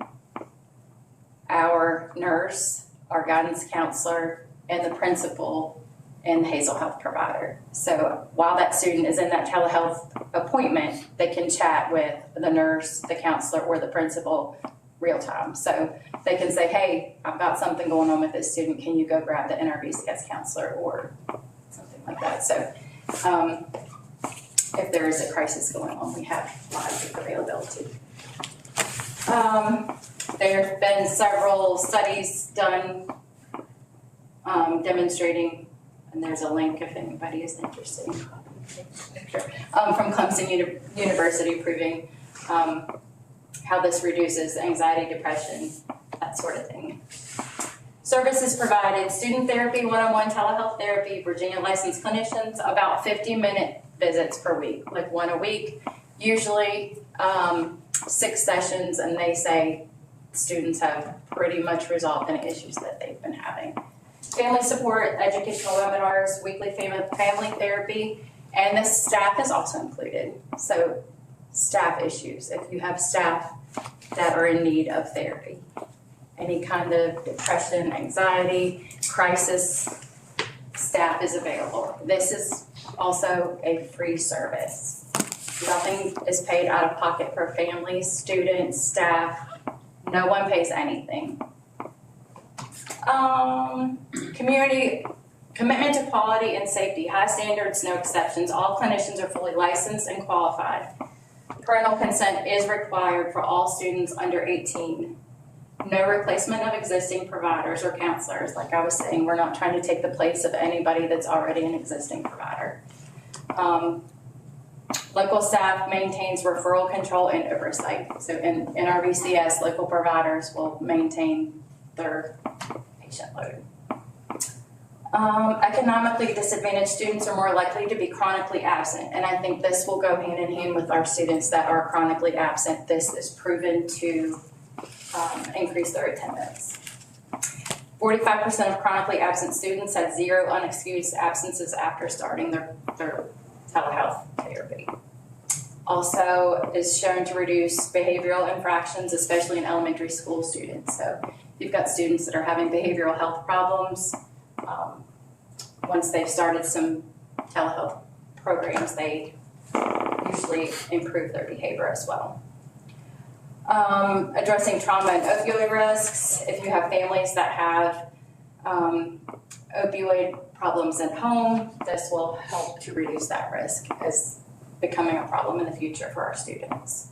Speaker 14: our nurse, our guidance counselor, and the principal and the Hazel Health provider. So while that student is in that telehealth appointment, they can chat with the nurse, the counselor, or the principal real time. So they can say, hey, I've got something going on with this student. Can you go grab the NRVCS counselor or something like that? So if there is a crisis going on, we have live availability. There have been several studies done demonstrating, and there's a link if anybody is interested in from Clemson University proving how this reduces anxiety, depression, that sort of thing. Services provided: student therapy, one-on-one telehealth therapy, Virginia licensed clinicians, about 50-minute visits per week, like one a week, usually 6 sessions, and they say students have pretty much resolved any issues that they've been having. family support, educational webinars, weekly family therapy, and the staff is also included. So staff issues, if you have staff that are in need of therapy, any kind of depression, anxiety, crisis, staff is available. This is also a free service. Nothing is paid out of pocket for families, students, staff. No one pays anything. Community commitment to quality and safety, high standards, no exceptions. All clinicians are fully licensed and qualified. Parental consent is required for all students under 18. No replacement of existing providers or counselors. Like I was saying, we're not trying to take the place of anybody that's already an existing provider. Local staff maintains referral control and oversight. So in our VCS, local providers will maintain their patient load. Economically disadvantaged students are more likely to be chronically absent, and I think this will go hand in hand with our students that are chronically absent. This is proven to increase their attendance. 45% of chronically absent students had 0 unexcused absences after starting their telehealth therapy. Also is shown to reduce behavioral infractions, especially in elementary school students. So you've got students that are having behavioral health problems. Once they've started some telehealth programs, they usually improve their behavior as well. Addressing trauma and opioid risks. If you have families that have opioid problems at home, this will help to reduce that risk as becoming a problem in the future for our students.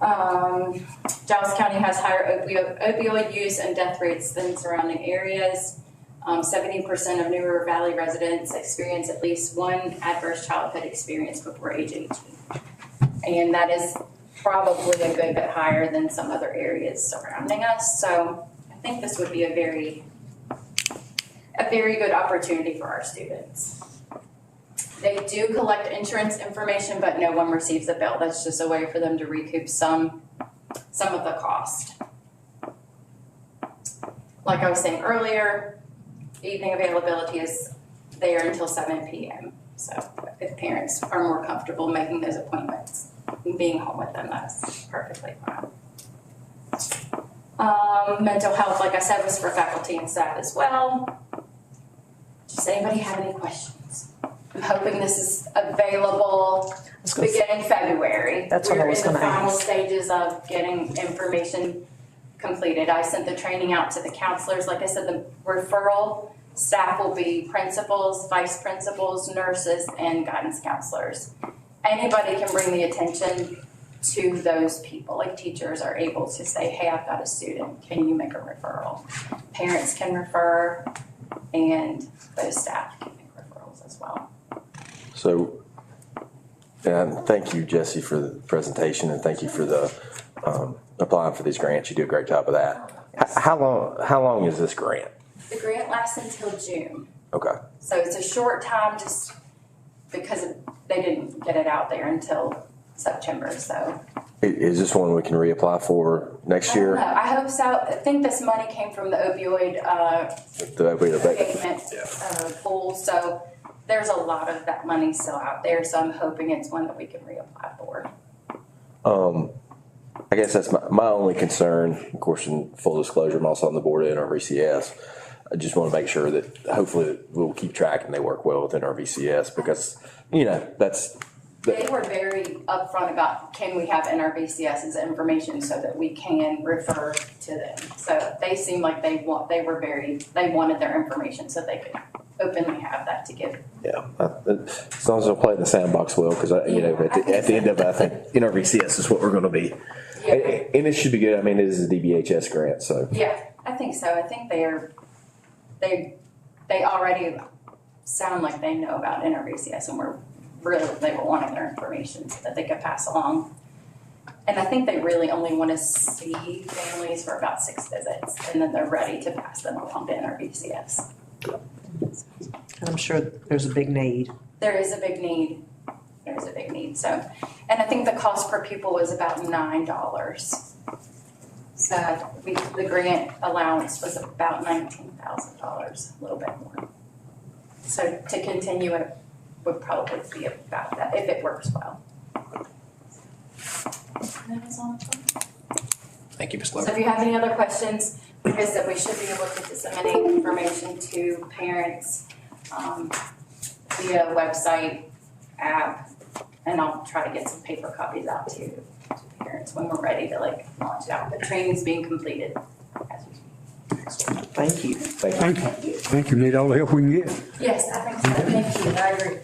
Speaker 14: Giles County has higher opioid use and death rates than surrounding areas. 70% of New River Valley residents experience at least one adverse childhood experience before age 18. And that is probably a good bit higher than some other areas surrounding us. So I think this would be a very good opportunity for our students. They do collect insurance information, but no one receives a bill. That's just a way for them to recoup some of the cost. Like I was saying earlier, evening availability is there until 7 p.m. So if parents are more comfortable making those appointments and being home with them, that's perfectly fine. Mental health, like I said, was for faculty and staff as well. Does anybody have any questions? I'm hoping this is available beginning February.
Speaker 3: That's what I was gonna
Speaker 14: We're in the final
Speaker 3: ask.
Speaker 14: stages of getting information completed. I sent the training out to the counselors. Like I said, the referral staff will be principals, vice principals, nurses, and guidance counselors. Anybody can bring the attention to those people. Like teachers are able to say, hey, I've got a student, can you make a referral? Parents can refer, and those staff can make referrals as well.
Speaker 2: So, and thank you, Jesse, for the presentation, and thank you for the applying for these grants. You do a great job of that. How long is this grant?
Speaker 14: The grant lasts until June.
Speaker 2: Okay.
Speaker 14: So it's a short time just because they didn't get it out there until September, so.
Speaker 2: Is this one we can reapply for next year?
Speaker 14: I don't know. I hope so. I think this money came from the opioid abatement pool, so there's a lot of that money still out there, so I'm hoping it's one that we can reapply for.
Speaker 2: I guess that's my only concern. Of course, in full disclosure, I'm also on the board of NRVCS. I just want to make sure that hopefully we'll keep track and they work well with NRVCS because, you know,
Speaker 14: They were very upfront about, can we have NRVCS's information so that we can refer to them? So they seemed like they wanted their information so they could openly have that to give.
Speaker 2: Yeah, as long as they'll play in the sandbox well, because at the end of it, I think NRVCS is what we're going to be, and it should be good. I mean, it is a DBHS grant, so
Speaker 14: Yeah, I think so. I think they already sound like they know about NRVCS, and they were wanting their information so that they could pass along. And I think they really only want to see families for about 6 visits, and then they're ready to pass them along to NRVCS.
Speaker 3: I'm sure there's a big need.
Speaker 14: There is a big need. There's a big need. So, and I think the cost per pupil was about $9. So the grant allowance was about $19. $1,000, a little bit more. So to continue it would probably be about that, if it works well. That was all.
Speaker 1: Thank you, Ms.
Speaker 14: So
Speaker 1: Logan.
Speaker 14: if you have any other questions, like I said, we should be able to disseminate information to parents via website, app, and I'll try to get some paper copies out to parents when we're ready to like launch it out. The training's being completed as we speak.
Speaker 3: Thank you.
Speaker 4: Thank you. Thank you. Need all the help we can get.
Speaker 14: Yes, I think so. Thank you. I agree.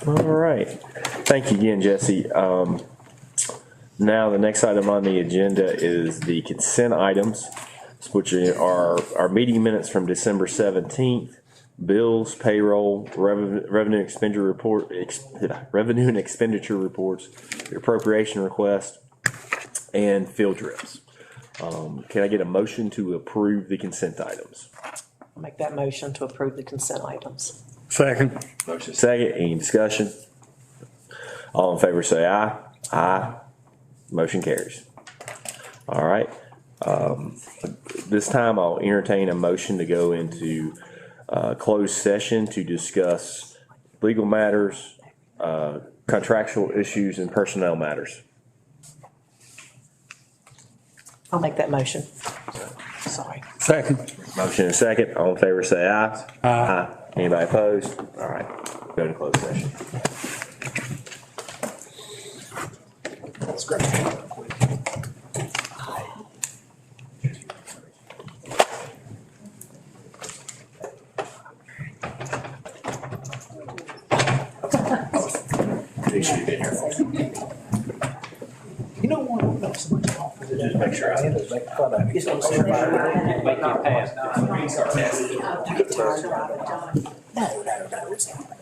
Speaker 2: All right. Thank you again, Jesse. Now, the next item on the agenda is the consent items, which are our meeting minutes from December 17th, bills, payroll, revenue expenditure report, revenue and expenditure reports, appropriation request, and field trips. Can I get a motion to approve the consent items?
Speaker 3: I'll make that motion to approve the consent items.
Speaker 4: Second.
Speaker 2: Motion second. Any discussion? All in favor say aye. Aye. Motion carries. All right. This time I'll entertain a motion to go into closed session to discuss legal matters, contractual issues, and personnel matters.
Speaker 3: I'll make that motion. Sorry.
Speaker 4: Second.
Speaker 2: Motion and second. All in favor say aye.
Speaker 4: Aye.
Speaker 2: Anybody opposed? All right. Go to closed session.
Speaker 1: That's great. You know what makes so much off? Just make sure I make fun of it. Make it pass. No, it's not.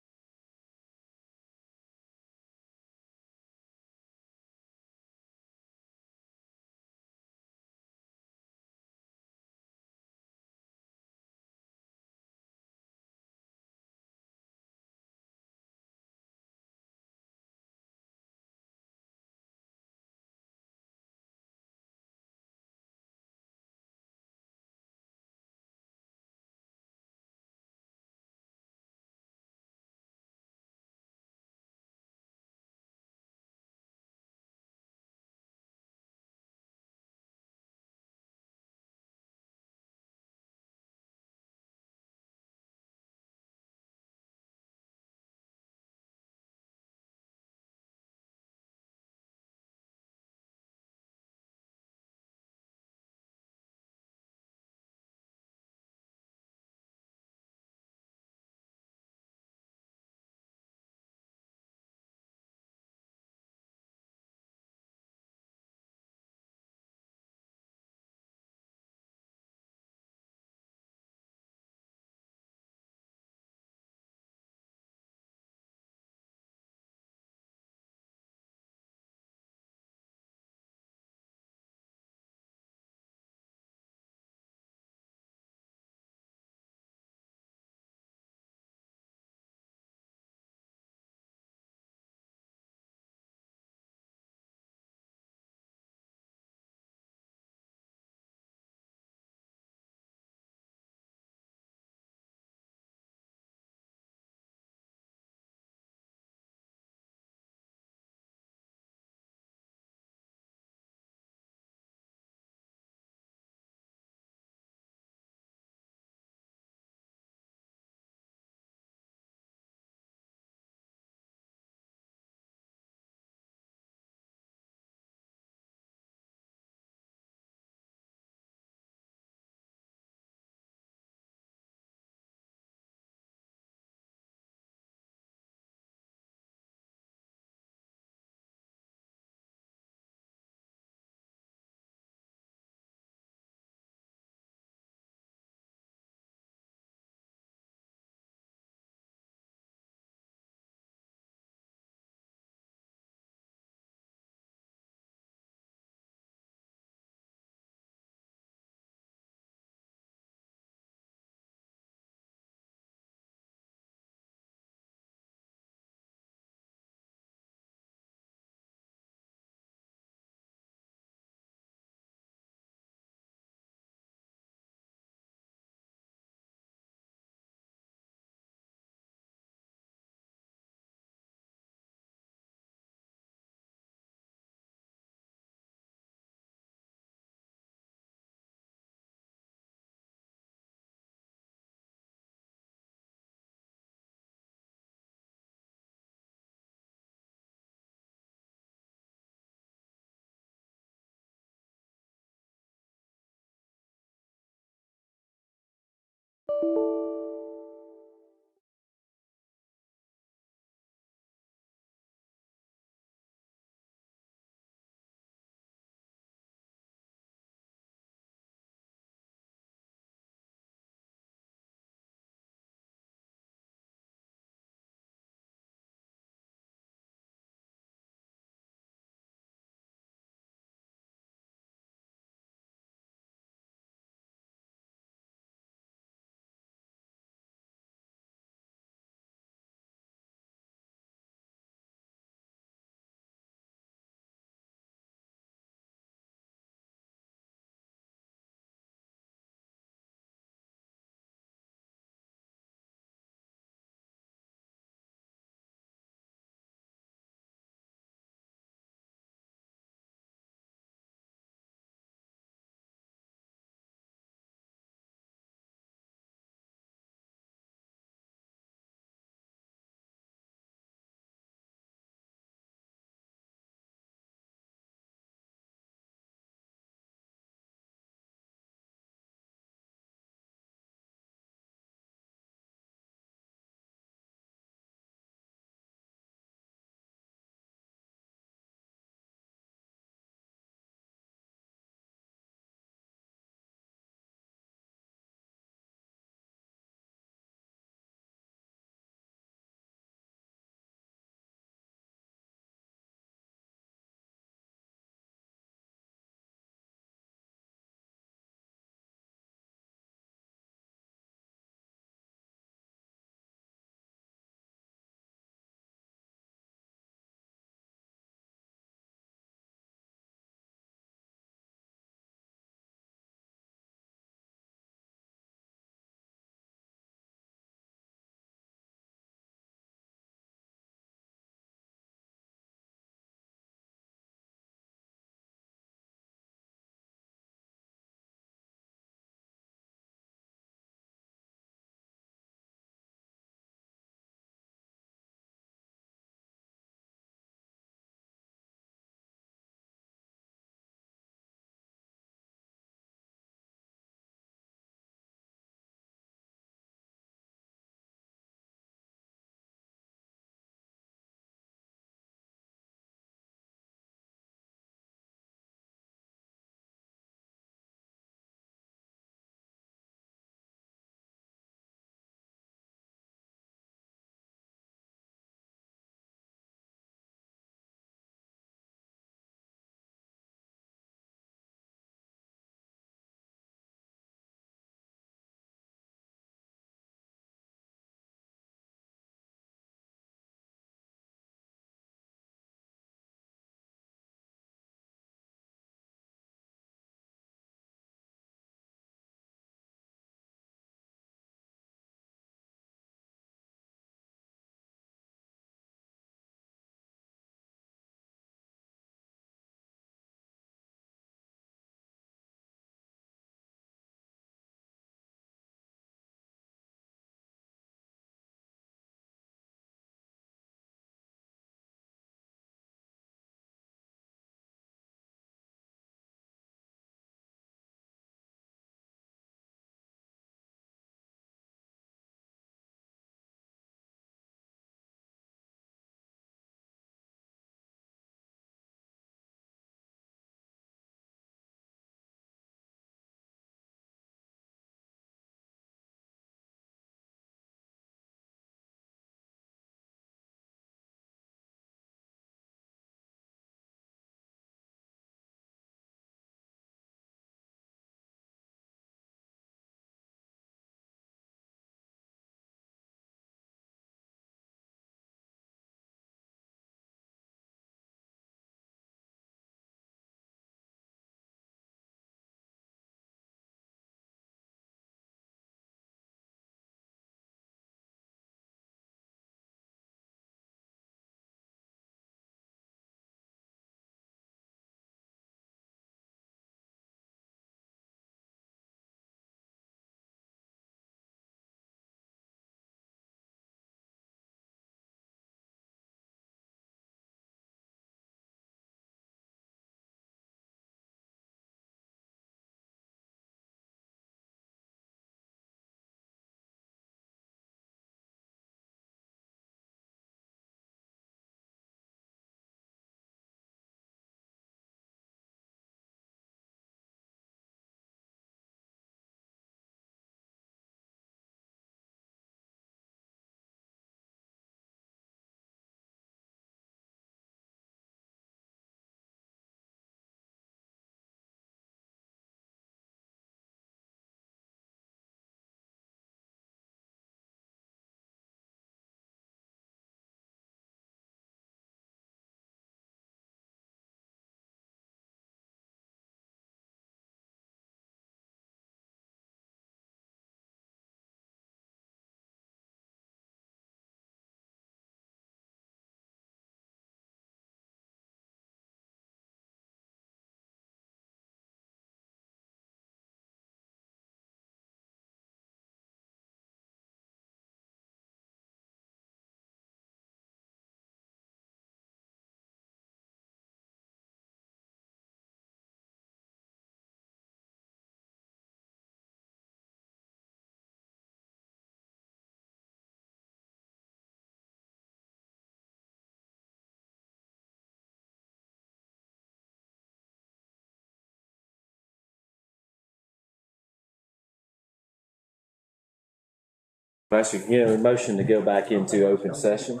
Speaker 2: Motion to go back into open session.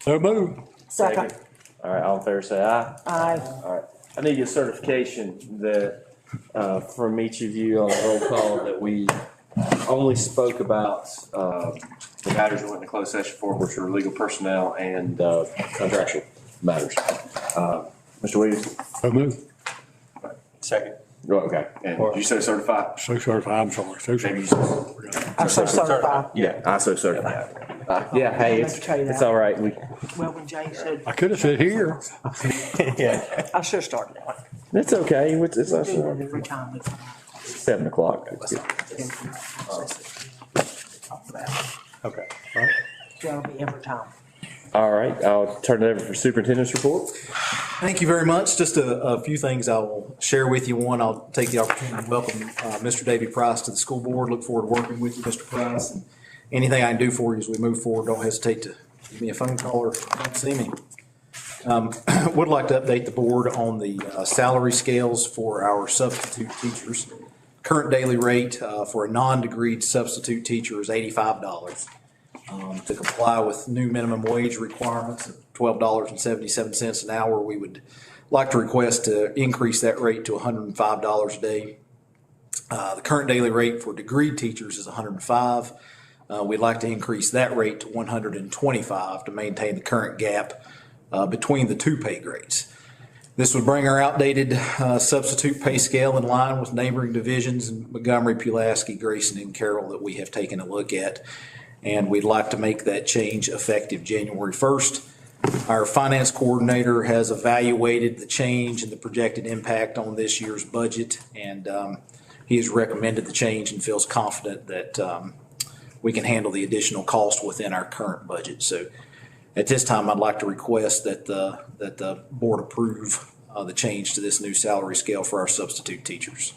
Speaker 4: So move.
Speaker 3: Second.
Speaker 2: All right, all in favor, say aye.
Speaker 3: Aye.
Speaker 2: All right, I need a certification that, from each of you on the roll call that we only spoke about, the matters we went into closed session for, which are legal personnel and, contractual matters. Mr. Williams?
Speaker 4: So move.
Speaker 13: Second.
Speaker 2: Oh, okay. And did you say certified?
Speaker 4: So certified, I'm sorry, so
Speaker 2: Maybe
Speaker 4: certified.
Speaker 2: you
Speaker 3: I'm so certified.
Speaker 2: Yeah, I so certified. Yeah, hey, it's all right.
Speaker 3: Well, when Jay said,
Speaker 4: I could have said here.
Speaker 2: Yeah,
Speaker 3: I should have started that.
Speaker 2: it's okay. It's
Speaker 3: Do that every time.
Speaker 2: 7 o'clock.
Speaker 13: Okay.
Speaker 3: That'll be every time.
Speaker 2: All right, I'll turn it over for superintendent's report.
Speaker 1: Thank you very much. Just a few things I will share with you. One, I'll take the opportunity to welcome Mr. David Price to the school board. Look forward to working with you, Mr. Price. And anything I can do for you as we move forward, don't hesitate to give me a phone call or come see me. Would like to update the board on the salary scales for our substitute teachers. Current daily rate for a non-degreed substitute teacher is $85. To comply with new minimum wage requirements of $12.77 an hour, we would like to request to increase that rate to $105 a day. The current daily rate for degreed teachers is $105. We'd like to increase that rate to $125 to maintain the current gap between the two pay grades. This would bring our outdated substitute pay scale in line with neighboring divisions in Montgomery, Pulaski, Grayson, and Carroll that we have taken a look at. And we'd like to make that change effective January 1st. Our finance coordinator has evaluated the change and the projected impact on this year's budget, and he has recommended the change and feels confident that we can handle the additional cost within our current budget. So at this time, I'd like to request that the board approve the change to this new salary scale for our substitute teachers.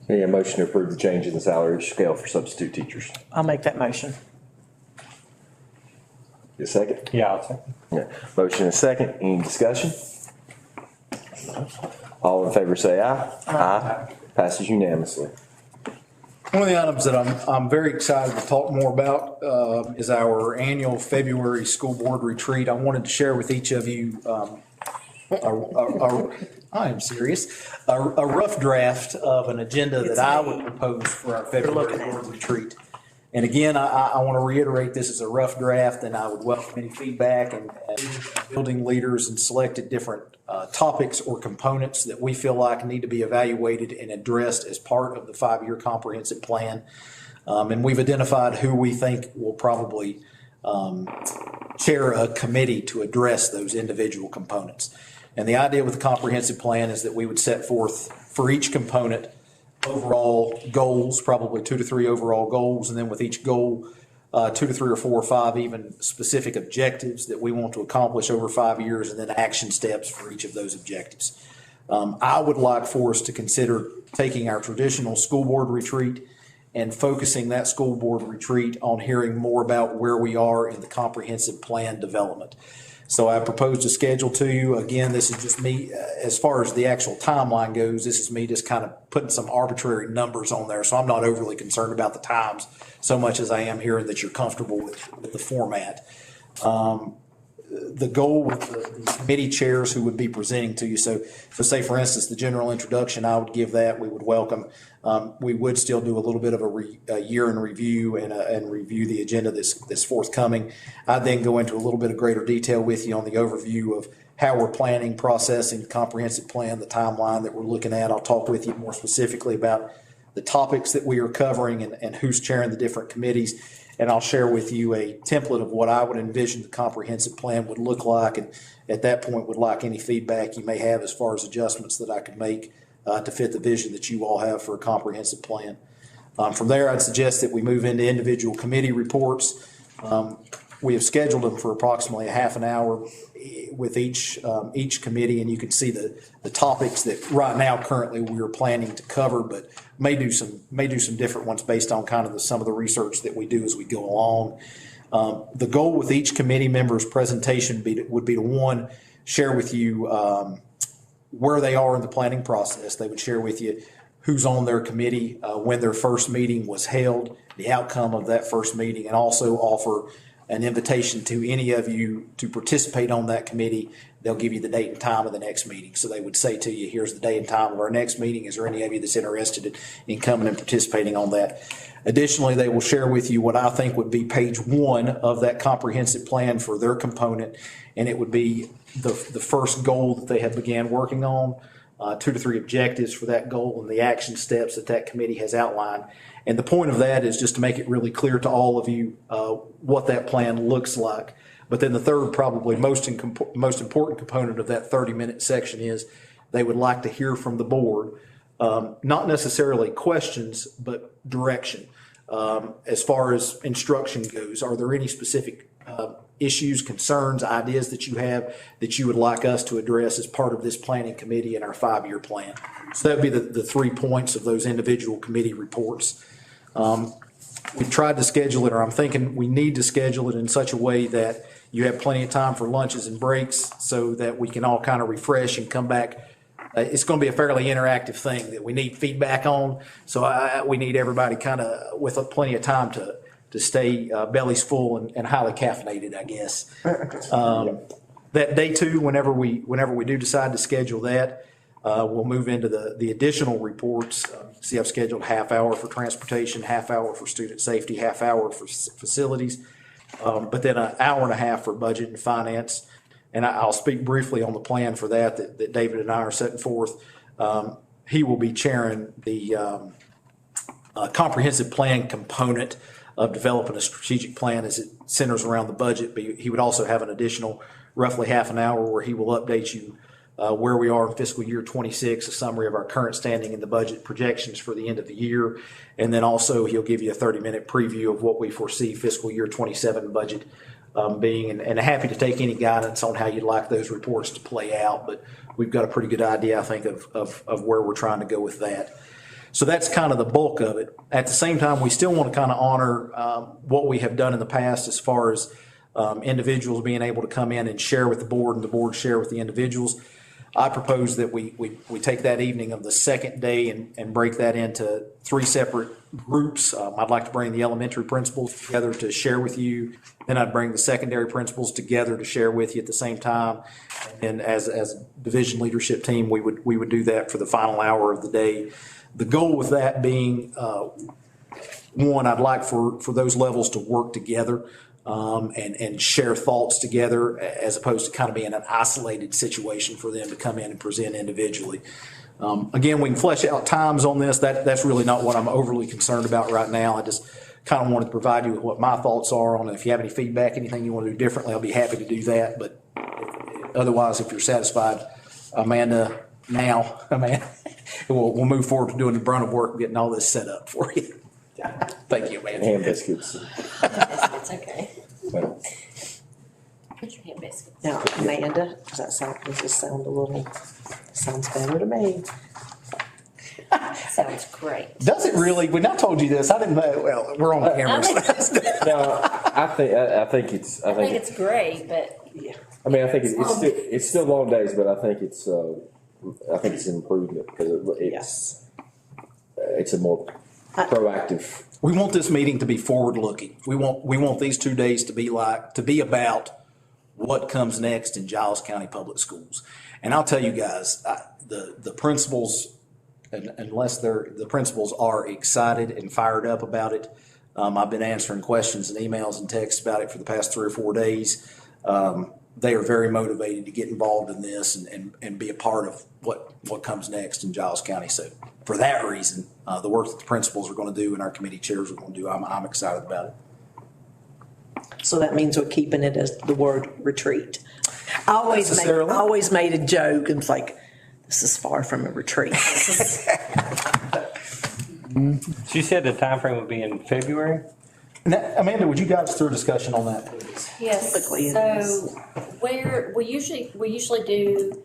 Speaker 2: Any motion to approve the change in the salary scale for substitute teachers?
Speaker 3: I'll make that motion.
Speaker 2: A second?
Speaker 5: Yeah, I'll second.
Speaker 2: Yeah. Motion is second. Any discussion? All in favor say aye. Aye. Passes unanimously.
Speaker 1: One of the items that I'm very excited to talk more about is our annual February school board retreat. I wanted to share with each of you I am serious, a rough draft of an agenda that I would propose for our February board retreat. And again, I want to reiterate, this is a rough draft, and I would welcome any feedback and building leaders and selected different topics or components that we feel like need to be evaluated and addressed as part of the 5-year comprehensive plan. And we've identified who we think will probably chair a committee to address those individual components. And the idea with the comprehensive plan is that we would set forth for each component overall goals, probably 2 to 3 overall goals, and then with each goal, 2 to 3 or 4 or 5 even specific objectives that we want to accomplish over 5 years, and then action steps for each of those objectives. I would like for us to consider taking our traditional school board retreat and focusing that school board retreat on hearing more about where we are in the comprehensive plan development. So I proposed a schedule to you. Again, this is just me, as far as the actual timeline goes, this is me just kind of putting some arbitrary numbers on there. So I'm not overly concerned about the times so much as I am hearing that you're comfortable with the format. The goal with the committee chairs who would be presenting to you. So say, for instance, the general introduction, I would give that. We would welcome. We would still do a little bit of a year in review and review the agenda that's forthcoming. I'd then go into a little bit of greater detail with you on the overview of how we're planning, processing the comprehensive plan, the timeline that we're looking at. I'll talk with you more specifically about the topics that we are covering and who's chairing the different committees. And I'll share with you a template of what I would envision the comprehensive plan would look like. And at that point, would like any feedback you may have as far as adjustments that I could make to fit the vision that you all have for a comprehensive plan. From there, I'd suggest that we move into individual committee reports. We have scheduled them for approximately a half an hour with each committee, and you can see the topics that right now currently we are planning to cover, but may do some different ones based on kind of some of the research that we do as we go along. The goal with each committee member's presentation would be to, one, share with you where they are in the planning process. They would share with you who's on their committee, when their first meeting was held, the outcome of that first meeting, and also offer an invitation to any of you to participate on that committee. They'll give you the date and time of the next meeting. So they would say to you, here's the day and time of our next meeting. Is there any of you that's interested in coming and participating on that? Additionally, they will share with you what I think would be page 1 of that comprehensive plan for their component. And it would be the first goal that they have began working on, 2 to 3 objectives for that goal, and the action steps that committee has outlined. And the point of that is just to make it really clear to all of you what that plan looks like. But then the third, probably most important component of that 30-minute section is they would like to hear from the board, not necessarily questions, but direction. As far as instruction goes, are there any specific issues, concerns, ideas that you have that you would like us to address as part of this planning committee and our 5-year plan? So that would be the 3 points of those individual committee reports. We've tried to schedule it, or I'm thinking we need to schedule it in such a way that you have plenty of time for lunches and breaks so that we can all kind of refresh and come back. It's going to be a fairly interactive thing that we need feedback on. So we need everybody kind of with plenty of time to stay bellies full and highly caffeinated, I guess. That day 2, whenever we do decide to schedule that, we'll move into the additional reports. See, I've scheduled half hour for transportation, half hour for student safety, half hour for facilities, but then an hour and a half for budget and finance. And I'll speak briefly on the plan for that David and I are setting forth. He will be chairing the comprehensive plan component of developing a strategic plan as it centers around the budget. But he would also have an additional roughly half an hour where he will update you where we are in fiscal year 26, a summary of our current standing in the budget projections for the end of the year. And then also he'll give you a 30-minute preview of what we foresee fiscal year 27 budget being, and happy to take any guidance on how you'd like those reports to play out. But we've got a pretty good idea, I think, of where we're trying to go with that. So that's kind of the bulk of it. At the same time, we still want to kind of honor what we have done in the past as far as individuals being able to come in and share with the board and the board share with the individuals. I propose that we take that evening of the second day and break that into 3 separate groups. I'd like to bring the elementary principals together to share with you. Then I'd bring the secondary principals together to share with you at the same time. And as a division leadership team, we would do that for the final hour of the day. The goal with that being, one, I'd like for those levels to work together. And share thoughts together as opposed to kind of being an isolated situation for them to come in and present individually. Again, we can flesh out times on this. That's really not what I'm overly concerned about right now. I just kind of wanted to provide you with what my thoughts are on it. If you have any feedback, anything you want to do differently, I'll be happy to do that. But otherwise, if you're satisfied, Amanda, we'll move forward to doing the brunt of work, getting all this set up for you. Thank you, Amanda.
Speaker 2: Ham biscuits.
Speaker 12: It's okay. Put your hand biscuits.
Speaker 3: Now, Amanda, does this sound a little, sounds better to me.
Speaker 12: Sounds great.
Speaker 1: Does it really? When I told you this, I didn't know. Well, we're on camera.
Speaker 2: No, I think
Speaker 12: it's great, but
Speaker 3: Yeah.
Speaker 2: I mean, I think it's still long days, but I think it's an improvement because it's a more proactive.
Speaker 1: We want this meeting to be forward-looking. We want these 2 days to be about what comes next in Giles County Public Schools. And I'll tell you guys, the principals, unless the principals are excited and fired up about it. I've been answering questions and emails and texts about it for the past 3 or 4 days. They are very motivated to get involved in this and be a part of what comes next in Giles County. So for that reason, the work that the principals are going to do and our committee chairs are going to do, I'm excited about it.
Speaker 3: So that means we're keeping it as the word retreat. I always made a joke and it's like, this is far from a retreat.
Speaker 5: She said the time frame would be in February?
Speaker 1: Now, Amanda, would you guide us through a discussion on that, please?
Speaker 12: yes. So we usually do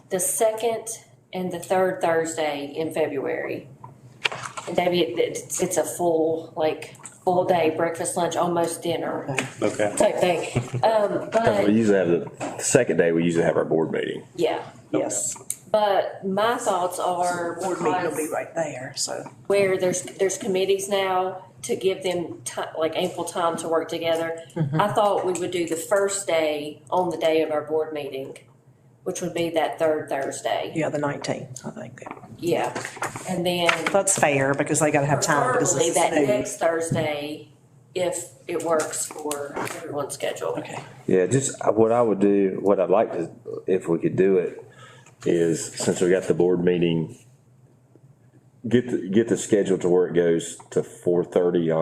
Speaker 12: the 2nd and the 3rd Thursday in February. And Debbie, it's a full day, breakfast, lunch, almost dinner
Speaker 5: Okay.
Speaker 12: type thing.
Speaker 2: Because we usually have the second day. We usually have our board meeting.
Speaker 12: Yeah.
Speaker 3: Yes. But my thoughts are, board meeting will be right there, so.
Speaker 15: Where there's committees now to give them like ample time to work together. I thought we would do the first day on the day of our board meeting, which would be that third Thursday.
Speaker 3: Yeah, the 19th, I think.
Speaker 15: Yeah, and then
Speaker 3: That's fair, because they gotta have time. because
Speaker 15: preferably
Speaker 3: this is
Speaker 15: that
Speaker 3: new.
Speaker 15: next Thursday, if it works for everyone's schedule.
Speaker 3: Okay.
Speaker 2: Yeah, just what I would do, what I'd like to, if we could do it, is since we got the board meeting, get the schedule to where it goes to 4:30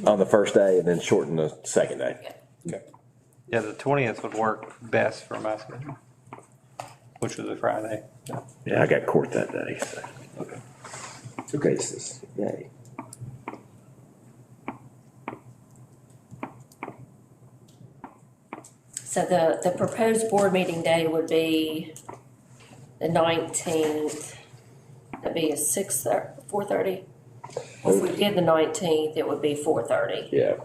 Speaker 2: on the first day, and then shorten the second day.
Speaker 5: Yeah, the 20th would work best for my schedule, which was a Friday.
Speaker 2: Yeah, I got court that day, so. Okay. Okay, sis, yay.
Speaker 15: So the proposed board meeting day would be the 19th. That'd be a 4:30. If we did the 19th, it would be 4:30.
Speaker 2: Yeah.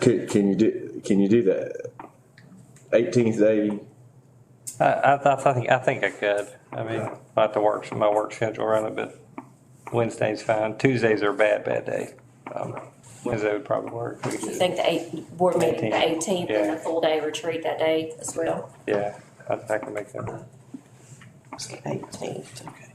Speaker 2: Can you do the 18th day?
Speaker 5: I think I could. I mean, I have to work my work schedule around it, but Wednesday's fine. Tuesdays are a bad day. Wednesday would probably work.
Speaker 15: Do you think the board meeting, the 18th, and
Speaker 5: Yeah.
Speaker 15: a full day retreat that day as well?
Speaker 5: Yeah, I can make that work.
Speaker 3: 18th, okay.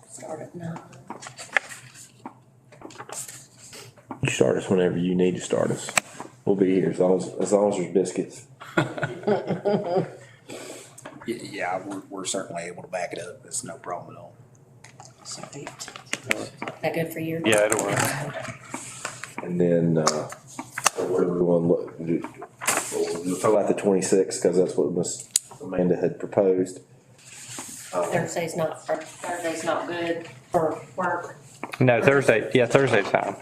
Speaker 15: Start at 9.
Speaker 2: You start us whenever you need to start us. We'll be here as long as there's biscuits.
Speaker 1: Yeah, we're certainly able to back it up. It's no problem at all.
Speaker 3: So 18th.
Speaker 15: That good for you?
Speaker 5: Yeah, it'll work.
Speaker 2: And then, where do we want to look? We'll throw out the 26th, because that's what Miss Amanda had proposed.
Speaker 15: Thursday's not good for work.
Speaker 5: No, Thursday's fine.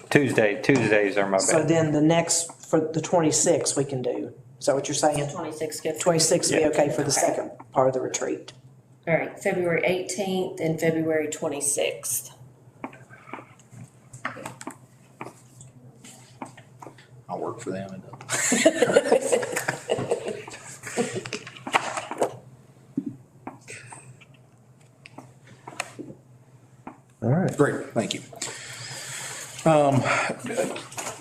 Speaker 5: Tuesdays are my
Speaker 3: So
Speaker 5: bad.
Speaker 3: then the next, for the 26th, we can do. Is that what you're saying?
Speaker 15: 26 good.
Speaker 3: 26 will be
Speaker 5: Yeah.
Speaker 3: okay for the second part of the retreat.
Speaker 15: All right, February 18th and February 26th.
Speaker 1: I'll work for them.
Speaker 2: All right.
Speaker 1: Great, thank you.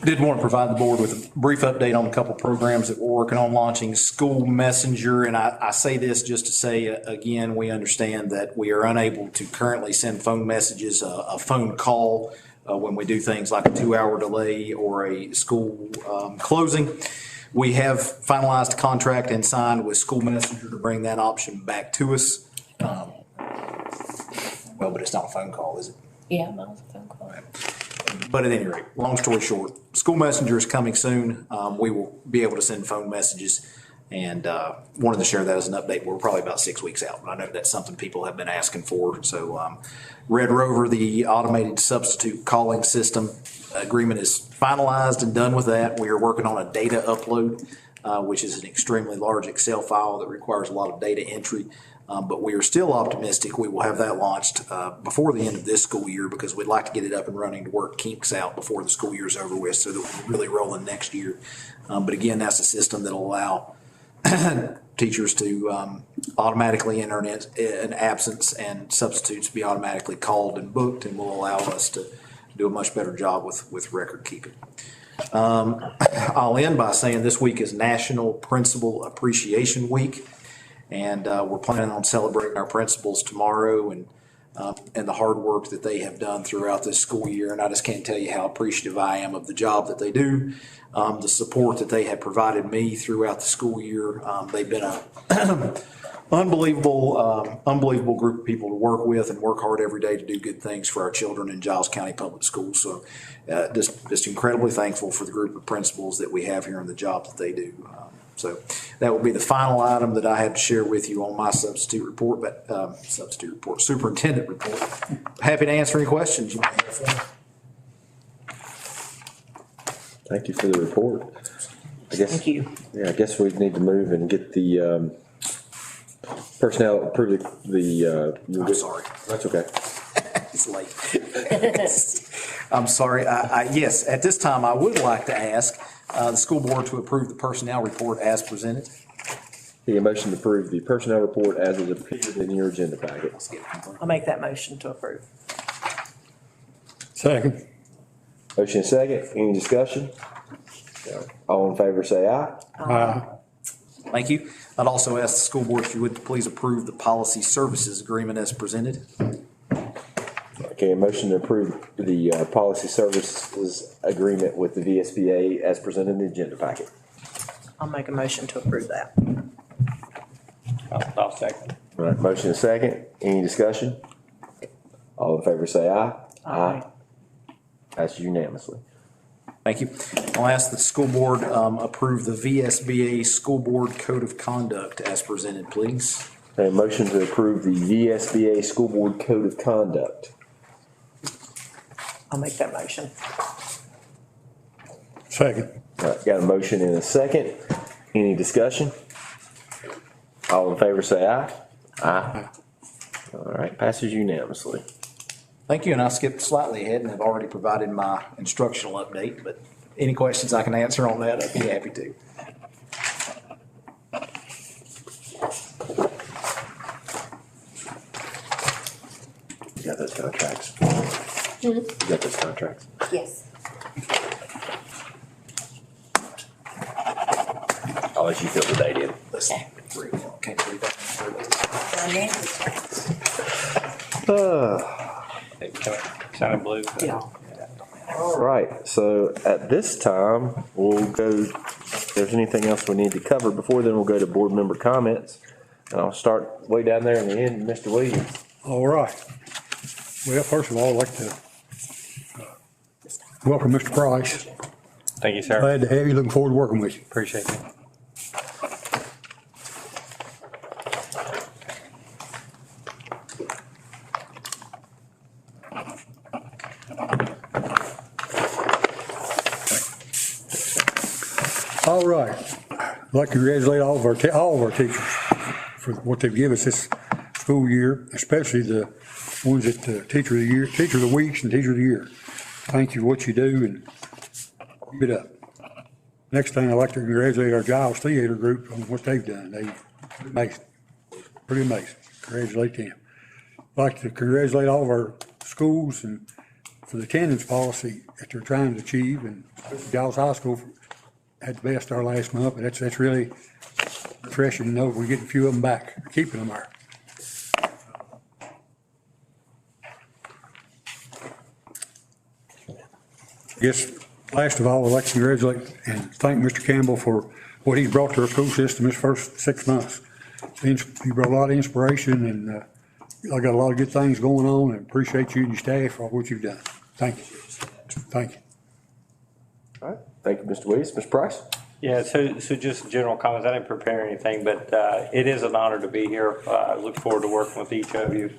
Speaker 1: Did want to provide the board with a brief update on a couple programs that we're working on launching. School Messenger, and I say this just to say, again, we understand that we are unable to currently send phone messages, a phone call when we do things like a 2-hour delay or a school closing. We have finalized a contract and signed with School Messenger to bring that option back to us. Well, but it's not a phone call, is it?
Speaker 15: Yeah, that was a phone call.
Speaker 1: But at any rate, long story short, School Messenger is coming soon. We will be able to send phone messages, and wanted to share that as an update. We're probably about 6 weeks out, but I know that's something people have been asking for. So Red Rover, the automated substitute calling system agreement is finalized and done with that. We are working on a data upload, which is an extremely large Excel file that requires a lot of data entry. But we are still optimistic we will have that launched before the end of this school year, because we'd like to get it up and running to work kinks out before the school year is over with, so that we're really rolling next year. But again, that's a system that'll allow teachers to automatically enter an absence, and substitutes be automatically called and booked, and will allow us to do a much better job with record keeping. I'll end by saying this week is National Principal Appreciation Week. And we're planning on celebrating our principals tomorrow, and the hard work that they have done throughout this school year. And I just can't tell you how appreciative I am of the job that they do, the support that they have provided me throughout the school year. They've been a unbelievable group of people to work with, and work hard every day to do good things for our children in Giles County Public Schools. So just incredibly thankful for the group of principals that we have here and the job that they do. So that will be the final item that I have to share with you on my superintendent report. Happy to answer any questions you may have for me.
Speaker 2: Thank you for the report. I guess,
Speaker 3: Thank you.
Speaker 2: Yeah, I guess we need to move and get the Personnel approve
Speaker 1: I'm sorry.
Speaker 2: That's okay.
Speaker 1: It's late. I'm sorry. Yes, at this time, I would like to ask the school board to approve the personnel report as presented.
Speaker 2: Need a motion to approve the personnel report as is appeared in your agenda packet.
Speaker 3: I'll make that motion to approve.
Speaker 4: Second.
Speaker 2: Motion is second. Any discussion? All in favor say aye.
Speaker 4: Aye.
Speaker 1: Thank you. I'd also ask the school board if you would please approve the policy services agreement as presented.
Speaker 2: Okay, a motion to approve the policy services agreement with the VSBA as presented in the agenda packet.
Speaker 3: I'll make a motion to approve that.
Speaker 5: I'll second.
Speaker 2: All right, motion is second. Any discussion? All in favor say aye.
Speaker 3: Aye.
Speaker 2: Passes unanimously.
Speaker 1: Thank you. I'll ask the school board approve the VSBA School Board Code of Conduct as presented, please.
Speaker 2: A motion to approve the VSBA School Board Code of Conduct.
Speaker 3: I'll make that motion.
Speaker 4: Second.
Speaker 2: All right, got a motion and a second. Any discussion? All in favor say aye. Aye. All right, passes unanimously.
Speaker 1: Thank you, and I skipped slightly ahead and have already provided my instructional update, but any questions I can answer on that, I'd be happy to.
Speaker 2: You got those contracts? You got those contracts?
Speaker 12: Yes.
Speaker 2: I'll let you fill the date in.
Speaker 1: Listen, can't read that.
Speaker 5: Sign in blue.
Speaker 3: Yeah.
Speaker 2: All right, so at this time, we'll go, if there's anything else we need to cover before then, we'll go to board member comments. And I'll start way down there in the end, Mr. Williams.
Speaker 4: All right. Well, first of all, I'd like to welcome Mr. Price.
Speaker 5: Thank you, sir.
Speaker 4: Glad to have you. Looking forward to working with you.
Speaker 5: Appreciate it.
Speaker 4: All right. I'd like to congratulate all of our teachers for what they've given us this school year, especially the ones that Teacher of the Year, Teacher of the Weeks and Teacher of the Year. Thank you for what you do and keep it up. Next thing, I'd like to congratulate our Giles Theater group on what they've done. They've amazing, pretty amazing. Congratulate them. I'd like to congratulate all of our schools and for the attendance policy that they're trying to achieve, and Giles High School had the best our last month, but that's really refreshing to know we're getting a few of them back, keeping them there. I guess, last of all, I'd like to congratulate and thank Mr. Campbell for what he's brought to our school system his first 6 months. He brought a lot of inspiration, and I got a lot of good things going on, and appreciate you and your staff for what you've done. Thank you. Thank you.
Speaker 2: All right, thank you, Mr. Williams. Mr. Price?
Speaker 5: Yeah, so just general comments. I didn't prepare anything, but it is an honor to be here. I look forward to working with each of you.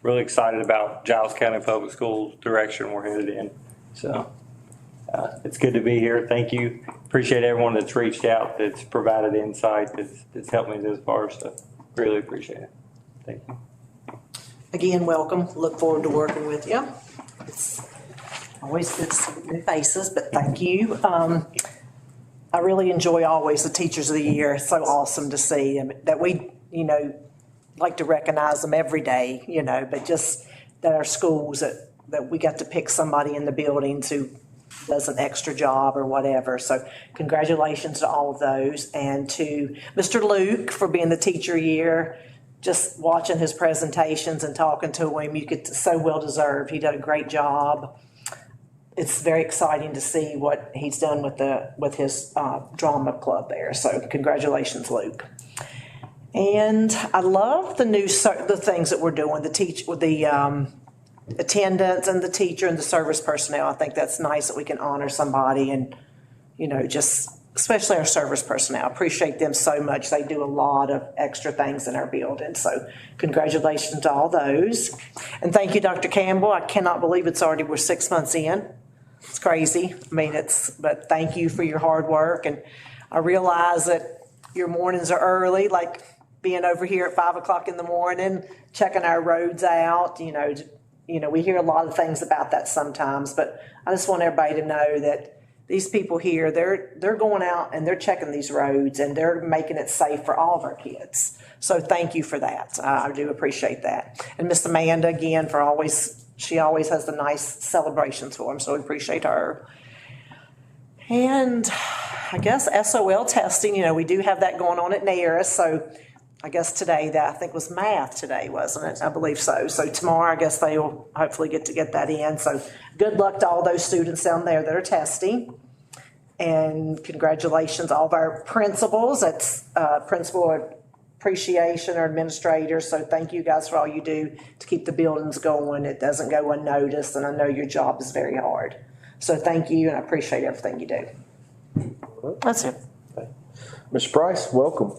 Speaker 5: Really excited about Giles County Public Schools direction we're headed in. So it's good to be here. Thank you. Appreciate everyone that's reached out, that's provided insight, that's helped me this far. So really appreciate it. Thank you.
Speaker 3: Again, welcome. Look forward to working with you. It's always good to see new faces, but thank you. I really enjoy always the Teachers of the Year. It's so awesome to see that we, like to recognize them every day, but just that our schools, that we got to pick somebody in the buildings who does an extra job or whatever. So congratulations to all of those, and to Mr. Luke for being the Teacher Year. Just watching his presentations and talking to him, you get so well deserved. He did a great job. It's very exciting to see what he's done with his drama club there. So congratulations, Luke. And I love the things that we're doing. The attendance and the teacher and the service personnel. I think that's nice that we can honor somebody, and just especially our service personnel. I appreciate them so much. They do a lot of extra things in our building. So congratulations to all those. And thank you, Dr. Campbell. I cannot believe we're 6 months in. It's crazy. I mean, but thank you for your hard work. And I realize that your mornings are early, like being over here at 5 o'clock in the morning, checking our roads out. We hear a lot of things about that sometimes, but I just want everybody to know that these people here, they're going out and they're checking these roads and they're making it safe for all of our kids. So thank you for that. I do appreciate that. And Miss Amanda, again, she always has the nice celebrations for them, so we appreciate her. And I guess SOL testing, we do have that going on at NARIS, so I guess today, that I think was math today, wasn't it? I believe so. So tomorrow, I guess they will hopefully get that in. So good luck to all those students down there that are testing. And congratulations, all of our principals. That's principal appreciation or administrators. So thank you guys for all you do to keep the buildings going. It doesn't go unnoticed, and I know your job is very hard. So thank you, and I appreciate everything you do. That's it.
Speaker 2: Mr. Price, welcome.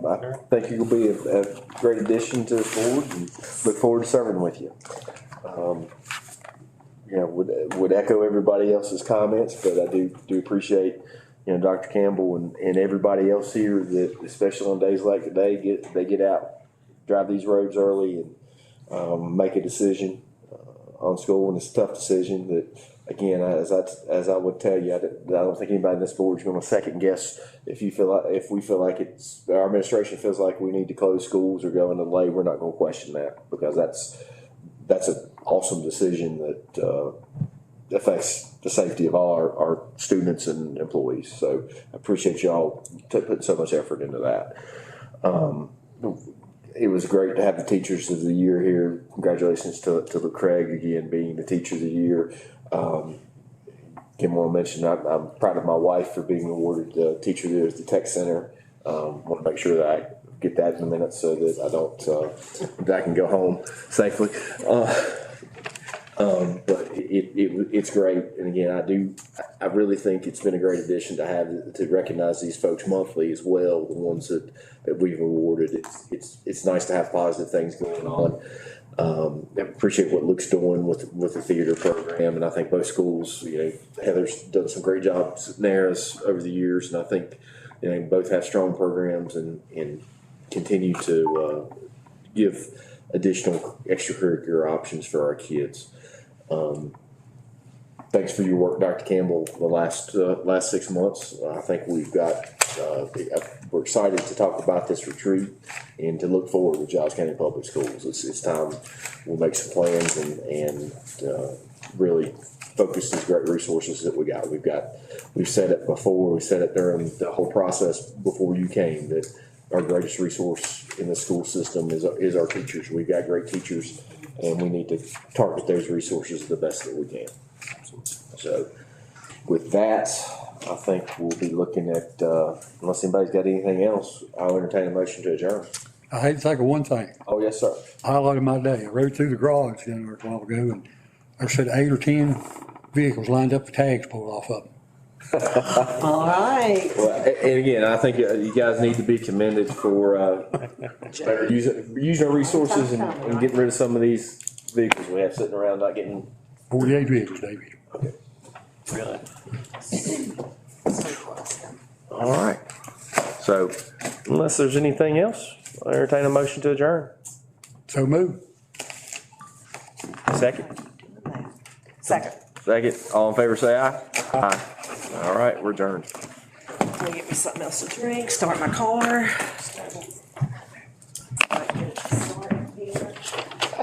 Speaker 2: I think you'll be a great addition to the board and look forward to serving with you. Would echo everybody else's comments, but I do appreciate, Dr. Campbell and everybody else here that, especially on days like today, they get out, drive these roads early and make a decision on school, and it's a tough decision that, again, as I would tell you, I don't think anybody in this board is going to second guess if we feel like our administration feels like we need to close schools or go into delay. We're not going to question that, because that's an awesome decision that affects the safety of all our students and employees. So I appreciate y'all putting so much effort into that. It was great to have the Teachers of the Year here. Congratulations to Craig again being the Teacher of the Year. Kim will mention I'm proud of my wife for being awarded Teacher of the Year at the Tech Center. Want to make sure that I get that in a minute so that I don't that I can go home safely. But it's great, and again, I really think it's been a great addition to recognize these folks monthly as well. The ones that we've awarded. It's nice to have positive things going on. I appreciate what Luke's doing with the theater program, and I think both schools, Heather's done some great jobs at NARIS over the years, and I think both have strong programs and continue to give additional extracurricular options for our kids. Thanks for your work, Dr. Campbell, the last 6 months. I think we've got, we're excited to talk about this retreat and to look forward to Giles County Public Schools. It's time we'll make some plans and really focus these great resources that we got. We've said it before, we said it during the whole process before you came, that our greatest resource in the school system is our teachers. We've got great teachers, and we need to target those resources the best that we can. So with that, I think we'll be looking at, unless anybody's got anything else, I'll entertain a motion to adjourn.
Speaker 4: I hate to think of one thing.
Speaker 2: Oh, yes, sir.
Speaker 4: Highlight of my day. I rode through the garage a while ago, and I said 8 or 10 vehicles lined up with tags pulled off of them.
Speaker 3: All right.
Speaker 2: Well, and again, I think you guys need to be commended for using our resources and getting rid of some of these vehicles we have sitting around not getting.
Speaker 4: 48 vehicles, David.
Speaker 2: Okay. Really? All right. So unless there's anything else, I'll entertain a motion to adjourn.
Speaker 4: So move.
Speaker 2: Second.
Speaker 3: Second.
Speaker 2: All in favor, say aye. Aye. All right, we're adjourned.
Speaker 3: Let me get me something else to drink, start my car.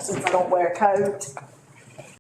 Speaker 3: Since I don't wear a coat.